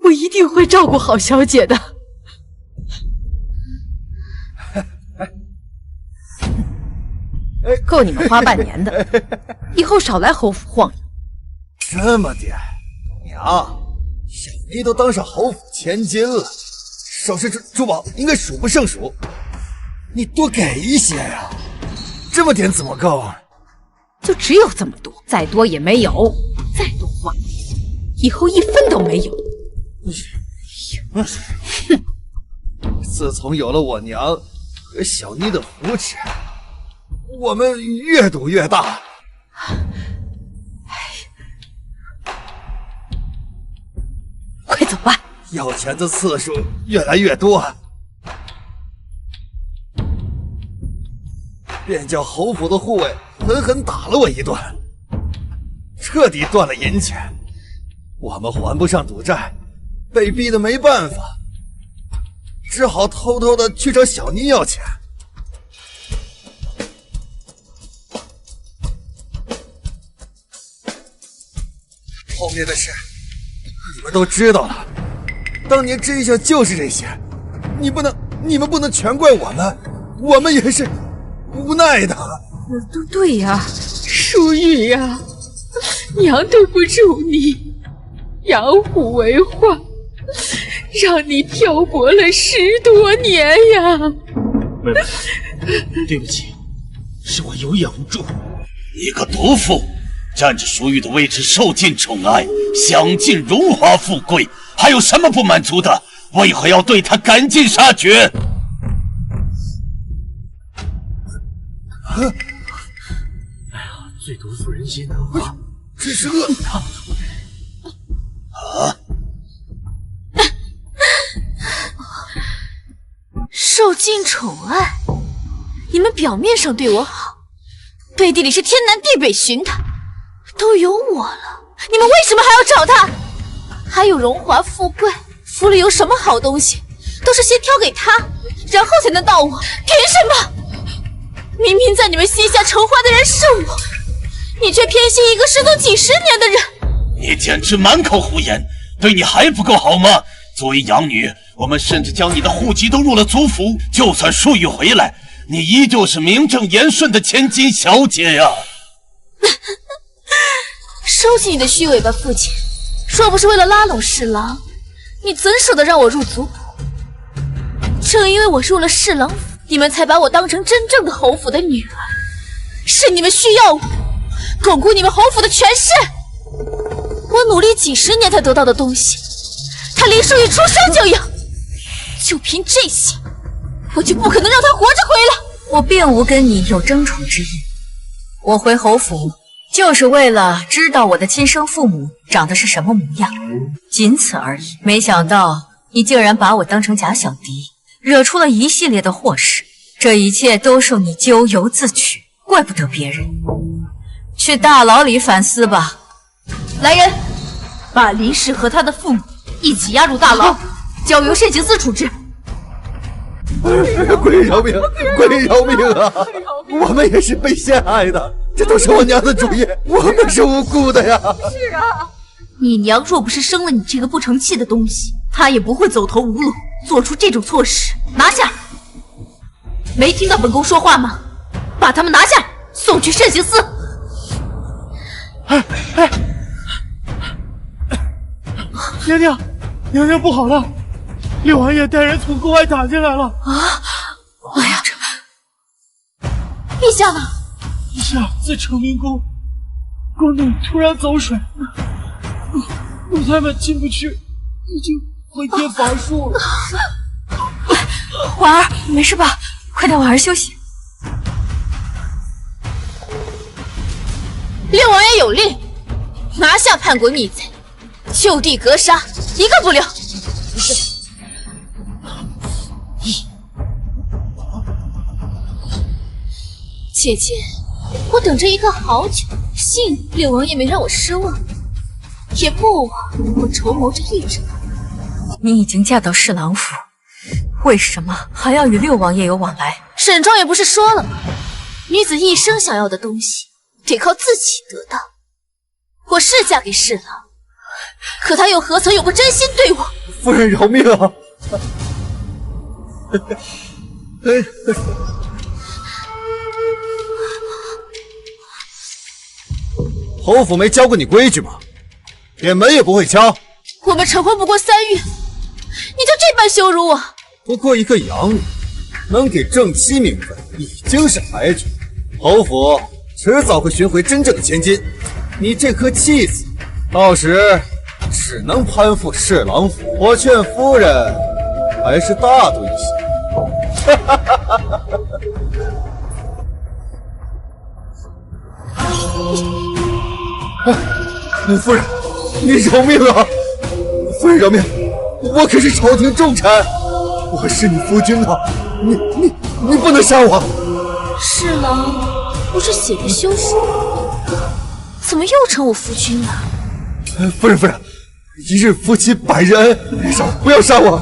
我一定会照顾好小姐的。够你们花半年的，以后少来侯府晃悠。这么点，娘，小妮都当上侯府千金了，首饰珠宝应该数不胜数，你多给一些呀！这么点怎么够啊？就只有这么多，再多也没有，再多花，以后1分都没有。自从有了我娘和小妮的扶持，我们越赌越大。快走吧！要钱的次数越来越多，便叫侯府的护卫狠狠打了我一顿，彻底断了银钱。我们还不上赌债，被逼得没办法，只好偷偷的去找小妮要钱。后面的事你们都知道了，当年真相就是这些，你们不能全怪我们，我们也是无奈的。对呀，淑玉呀，娘对不住你，养虎为患，让你漂泊了10多年呀。妹妹，对不起，是我有眼无珠。你个毒妇，占着淑玉的位置，受尽宠爱，享尽荣华富贵，还有什么不满足的？为何要对她赶尽杀绝？哎呀，最毒妇人心啊！这是恶受尽宠爱，你们表面上对我好，背地里是天南地北寻他，都有我了，你们为什么还要找他？还有荣华富贵，府里有什么好东西，都是先挑给他，然后才能到我，凭什么？明明在你们心下承欢的人是我，你却偏心一个失踪几10年的人，你简直满口胡言！对你还不够好吗？作为养女，我们甚至将你的户籍都入了族谱。就算淑玉回来，你依旧是名正言顺的千金小姐呀！收起你的虚伪吧，父亲！若不是为了拉拢侍郎，你怎舍得让我入族谱？正因为我入了侍郎府，你们才把我当成真正的侯府的女儿。是你们需要我，巩固你们侯府的权势。我努力几10年才得到的东西，他林淑玉出生就有，就凭这些，我就不可能让他活着回来。我并无跟你有争宠之意，我回侯府就是为了知道我的亲生父母长得是什么模样，仅此而已。没想到你竟然把我当成假小敌，惹出了一系列的祸事，这一切都受你咎由自取，怪不得别人。去大牢里反思吧。来人，把林氏和他的父母一起押入大牢，交由慎刑司处置。贵饶命，贵饶命啊！我们也是被陷害的，这都是我娘的主意，我们是无辜的呀。是啊，你娘若不是生了你这个不成器的东西，她也不会走投无路，做出这种错事。拿下！没听到本宫说话吗？把他们拿下，送去慎刑司。娘娘不好了！六王爷带人从宫外打进来了！啊！哎呀，陛下呢？陛下在成明宫，宫内突然走水，奴才们进不去，已经回天乏术了。婉儿，没事吧？快点，婉儿休息。六王爷有令，拿下叛国逆贼，就地格杀，一个不留。姐姐，我等着一个好久，幸六王爷没让我失望，也不枉我筹谋着一整。你已经嫁到侍郎府，为什么还要与六王爷有往来？沈庄也不是说了吗？女子一生想要的东西，得靠自己得到。我是嫁给侍郎，可他又何曾有过真心对我？夫人饶命啊！侯府没教过你规矩吗？连门也不会敲。我们成婚不过3月，你就这般羞辱我？不过一个养女，能给正妻名分已经是抬举。侯府迟早会寻回真正的千金，你这颗弃子，到时只能攀附侍郎府。我劝夫人还是大度一些。夫人，你饶命啊！夫人饶命！我可是朝廷重臣，我是你夫君啊！你不能杀我！侍郎不是写的休书，怎么又成我夫君了？夫人，一日夫妻百日恩，不要杀我！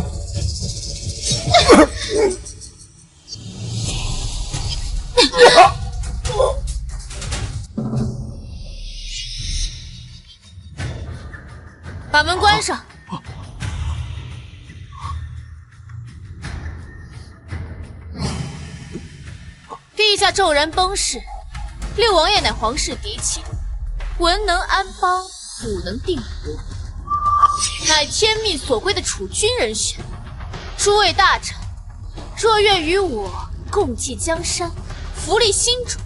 把门关上。陛下骤然崩逝，六王爷乃皇室嫡亲，文能安邦，武能定国，乃天命所归的储君人选。诸位大臣，若愿与我共济江山，福利新主，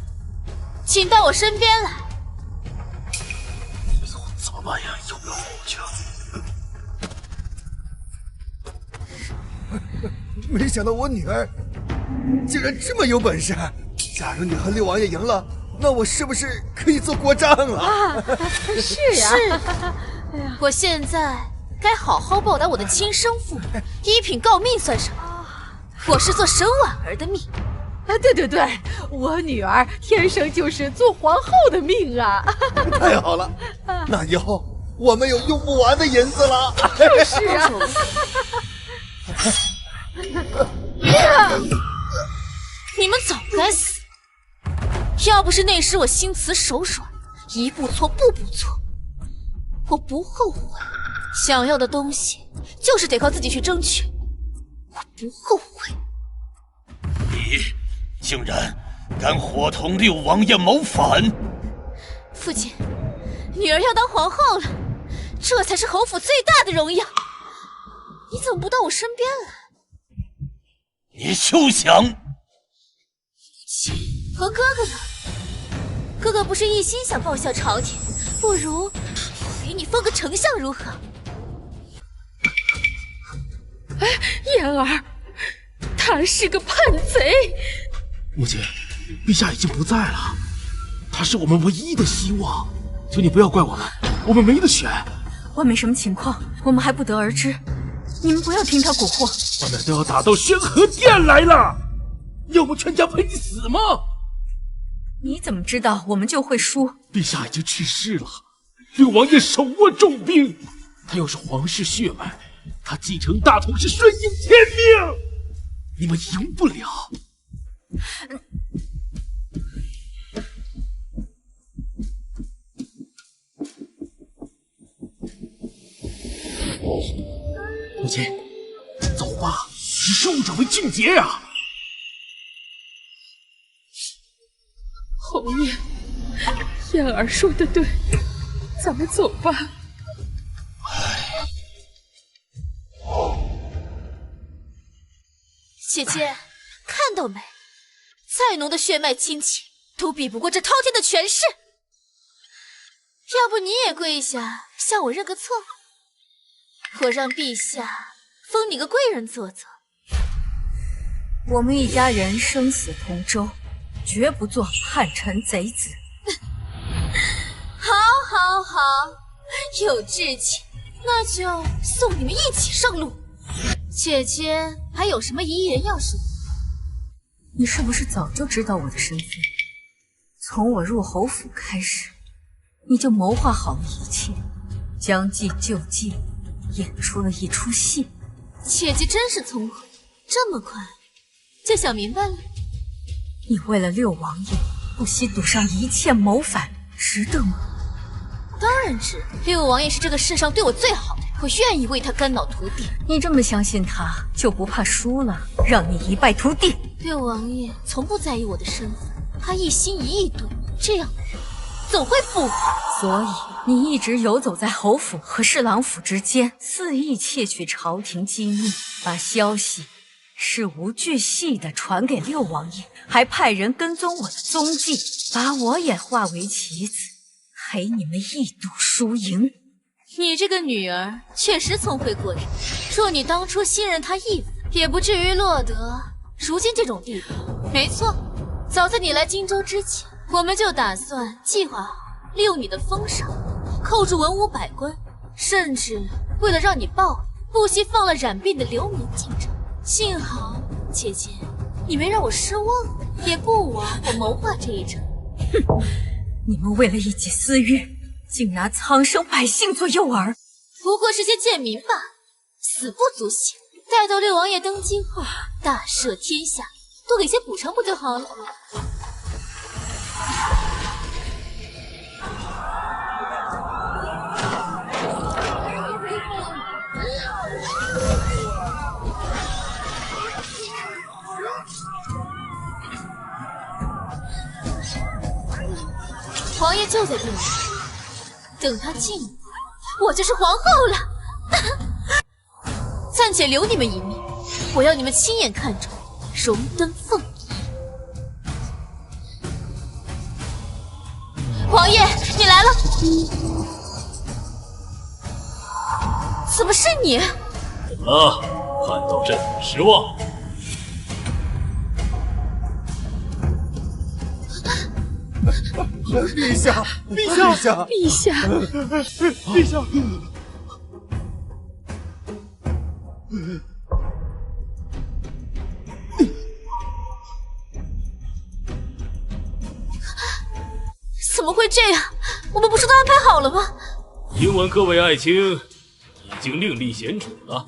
请到我身边来。怎么办呀？有没有火枪？没想到我女儿竟然这么有本事！假如你和六王爷赢了，那我是不是可以做国丈了？是啊，是。我现在该好好报答我的亲生父母，一品诰命算什么？我是做沈婉儿的命。对，我女儿天生就是做皇后的命啊！太好了，那以后我们有用不完的银子了。就是啊。你们早该死！要不是那时我心慈手软，一步错步步错，我不后悔。想要的东西就是得靠自己去争取，我不后悔。你竟然敢伙同六王爷谋反！父亲，女儿要当皇后了，这才是侯府最大的荣耀。你怎么不到我身边来？你休想！父亲和哥哥呢？哥哥不是一心想报效朝廷，不如我给你封个丞相如何？燕儿，他是个叛贼。母亲，陛下已经不在了，他是我们唯一的希望，求你不要怪我们，我们没得选。外面什么情况，我们还不得而知，你们不要听他蛊惑。外面都要打到宣和殿来了，要我们全家陪你死吗？你怎么知道我们就会输？陛下已经去世了，六王爷手握重兵，他又是皇室血脉，他继承大统是顺应天命，你们赢不了。母亲，走吧，以胜者为俊杰啊！侯爷，燕儿说的对，咱们走吧。姐姐，看到没？再浓的血脉亲情都比不过这滔天的权势。要不你也跪下，向我认个错？我让陛下封你个贵人做做。我们一家人生死同舟，绝不做叛臣贼子。好，好，好，有志气，那就送你们一起上路。姐姐还有什么遗言要说？你是不是早就知道我的身份？从我入侯府开始，你就谋划好了一切，将计就计，演出了一出戏。姐姐真是聪慧，这么快就想明白了。你为了六王爷不惜赌上一切谋反，值得吗？当然值。六王爷是这个世上对我最好的人，我愿意为他肝脑涂地。你这么相信他，就不怕输了，让你一败涂地？六王爷从不在意我的身份，他一心一意对我，这样的人怎会负我？所以你一直游走在侯府和侍郎府之间，肆意窃取朝廷机密，把消息事无巨细地传给六王爷，还派人跟踪我的踪迹，把我也化为棋子，陪你们一赌输赢。你这个女儿确实聪慧过人，若你当初信任她一分，也不至于落得如今这种地步。没错，早在你来荆州之前，我们就打算计划好利用你的封赏，扣住文武百官，甚至为了让你报，不惜放了染病的流民进城。幸好姐姐你没让我失望，也不枉我谋划这一场。哼，你们为了一己私欲，竟拿苍生百姓做诱饵，不过是些贱民罢了，死不足惜。待到六王爷登基后，大赦天下，多给些补偿不就好了？王爷就在殿里，等他进来，我就是皇后了。暂且留你们一命，我要你们亲眼看着荣登凤仪。王爷，你来了！怎么是你？怎么了？看到朕失望？陛下，陛下，陛下，陛下！怎么会这样？我们不是都安排好了吗？听闻各位爱卿已经另立贤主了，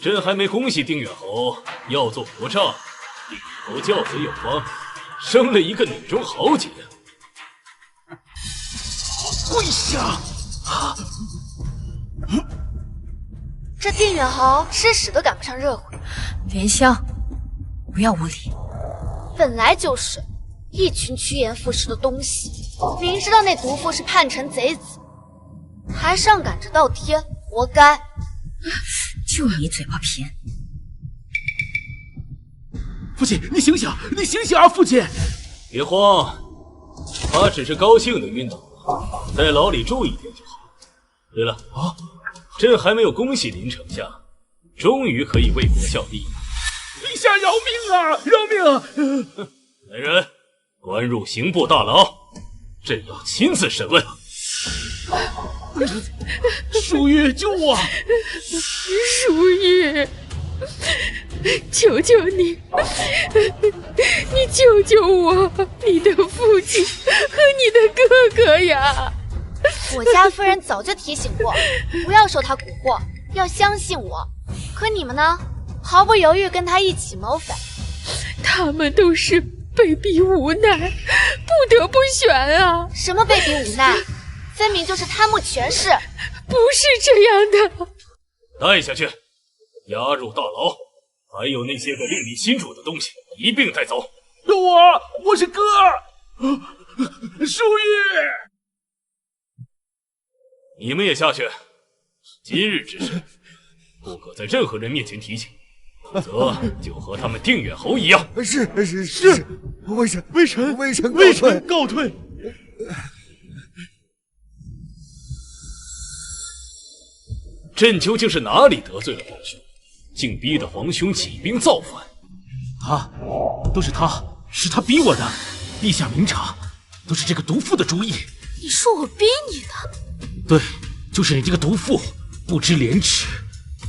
朕还没恭喜丁远侯要做国丈，丁远侯教子有方，生了一个女中豪杰。跪下！这定远侯吃屎都赶不上热乎。莲香，不要无礼。本来就是一群趋炎附势的东西，明知道那毒妇是叛臣贼子，还上赶着倒贴，活该！就你嘴巴偏。父亲，你醒醒，你醒醒啊！父亲，别慌，他只是高兴的晕倒了，在牢里住一天就好。对了啊，朕还没有恭喜林丞相，终于可以为国效力。陛下饶命啊！饶命！来人，关入刑部大牢，朕要亲自审问。淑玉，救我！淑玉，求求你，你救救我，你的父亲和你的哥哥呀！我家夫人早就提醒过，不要受他蛊惑，要相信我。可你们呢？毫不犹豫跟他一起谋反。他们都是被逼无奈，不得不选啊！什么被逼无奈？分明就是贪慕权势。不是这样的。带下去，押入大牢，还有那些个令你心主的东西一并带走。我是哥，淑玉，你们也下去。今日之事，不可在任何人面前提起，否则就和他们定远侯一样。是，微臣告退。朕究竟是哪里得罪了皇兄，竟逼得皇兄起兵造反？都是他，是他逼我的。陛下明察，都是这个毒妇的主意。你说我逼你的？对，就是你这个毒妇，不知廉耻，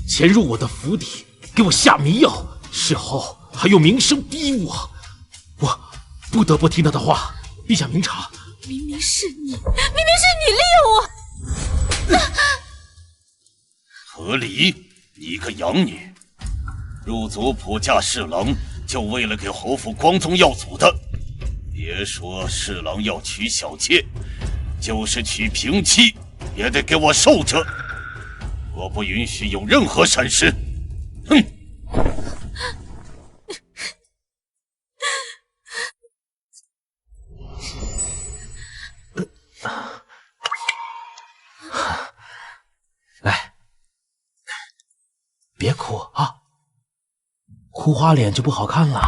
潜入我的府邸，给我下迷药，事后还用名声逼我，我不得不听他的话。陛下明察，明明是你利用我！何离，你个养女，入族谱嫁侍郎，就为了给侯府光宗耀祖的。别说侍郎要娶小妾，就是娶平妻，也得给我受着。我不允许有任何闪失。哼！来，别哭啊，哭花脸就不好看了。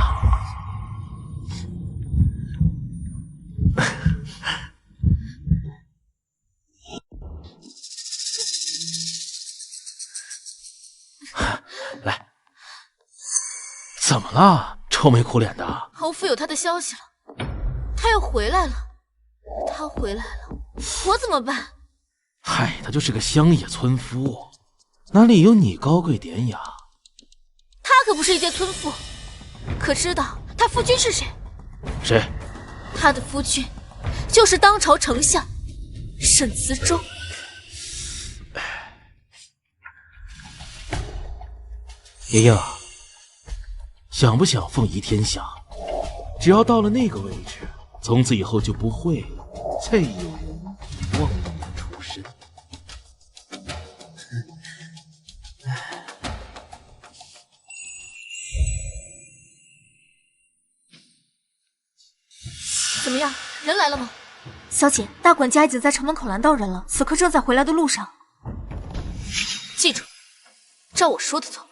来，怎么了？愁眉苦脸的。侯府有他的消息了，他又回来了。他回来了，我怎么办？嗨，他就是个乡野村夫，哪里有你高贵典雅？他可不是一介村妇，可知道他夫君是谁？谁？他的夫君就是当朝丞相沈慈州。莹莹，想不想凤仪天下？只要到了那个位置，从此以后就不会再有人忘了你的出身。怎么样，人来了吗？小姐，大管家已经在城门口拦到人了，此刻正在回来的路上。记住，照我说的做。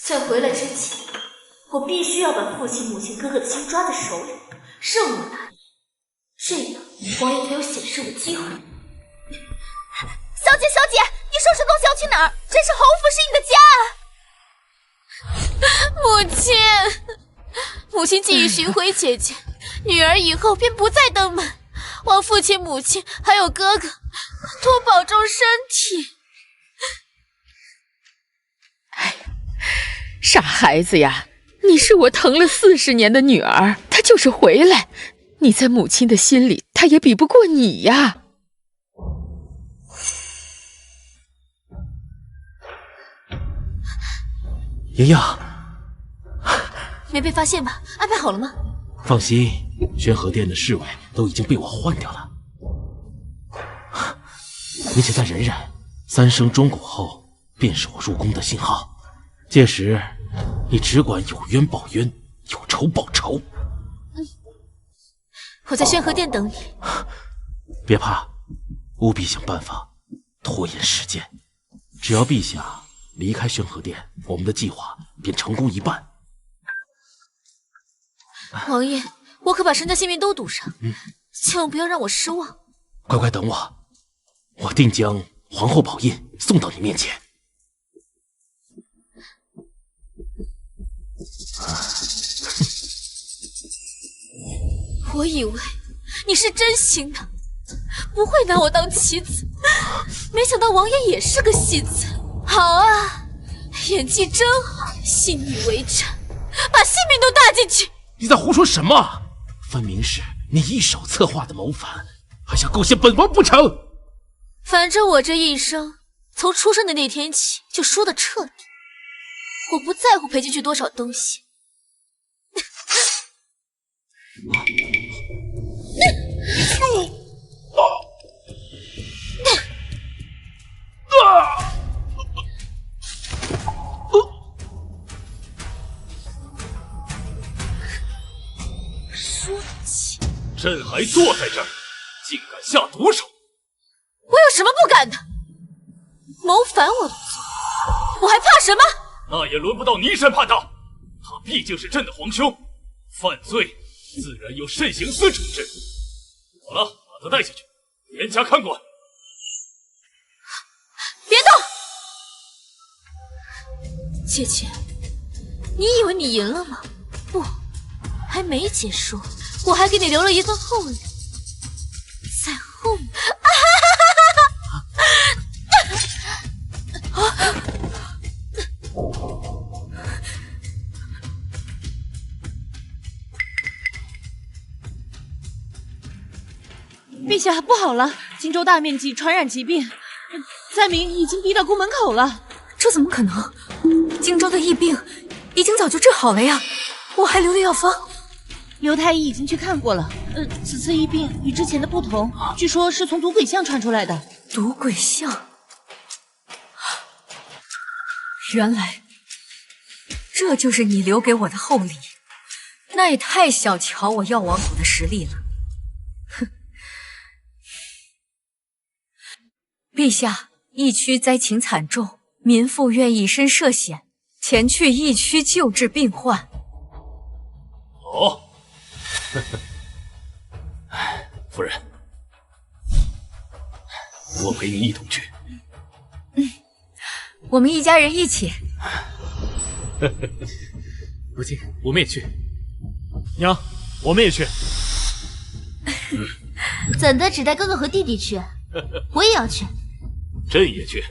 在回来之前，我必须要把父亲、母亲、哥哥的心抓在手里，任务达成，这样王爷才有显示我的机会。小姐，你收拾东西要去哪儿？这是侯府，是你的家。母亲，母亲既已寻回姐姐，女儿以后便不再登门，望父亲、母亲还有哥哥多保重身体。傻孩子呀，你是我疼了40年的女儿，她就是回来，你在母亲的心里，她也比不过你呀。莹莹，没被发现吧？安排好了吗？放心，宣和殿的侍卫都已经被我换掉了。你且再忍忍，3声钟鼓后便是我入宫的信号。届时，你只管有冤报冤，有仇报仇。我在宣和殿等你。别怕，务必想办法拖延时间。只要陛下离开宣和殿，我们的计划便成功一半。王爷，我可把身家性命都赌上，千万不要让我失望。乖乖等我，我定将皇后宝印送到你面前。我以为你是真心的，不会拿我当棋子，没想到王爷也是个戏子。好啊，演技真好，信你为真，把性命都搭进去。你在胡说什么？分明是你一手策划的谋反，还想构陷本王不成？反正我这一生从出生的那天起就输得彻底，我不在乎赔进去多少东西。说起，朕还坐在这儿，竟敢下毒手！我有什么不敢的？谋反我都做，我还怕什么？那也轮不到你审判他，他毕竟是朕的皇兄，犯罪自然由慎刑司处置。好了，把他带下去，严加看管。别动！姐姐，你以为你赢了吗？不，还没结束，我还给你留了一份厚礼，在后面。陛下，不好了！荆州大面积传染疾病，灾民已经逼到宫门口了。这怎么可能？荆州的疫病已经早就治好了呀！我还留了药方。刘太医已经去看过了。此次疫病与之前的不同，据说是从毒鬼象传出来的。毒鬼象？原来这就是你留给我的厚礼，那也太小瞧我药王府的实力了。哼！陛下，疫区灾情惨重，民妇愿以身涉险，前去疫区救治病患。好，夫人，我陪你一同去。我们一家人一起。如今我们也去。娘，我们也去。怎的只带哥哥和弟弟去？我也要去。朕也去。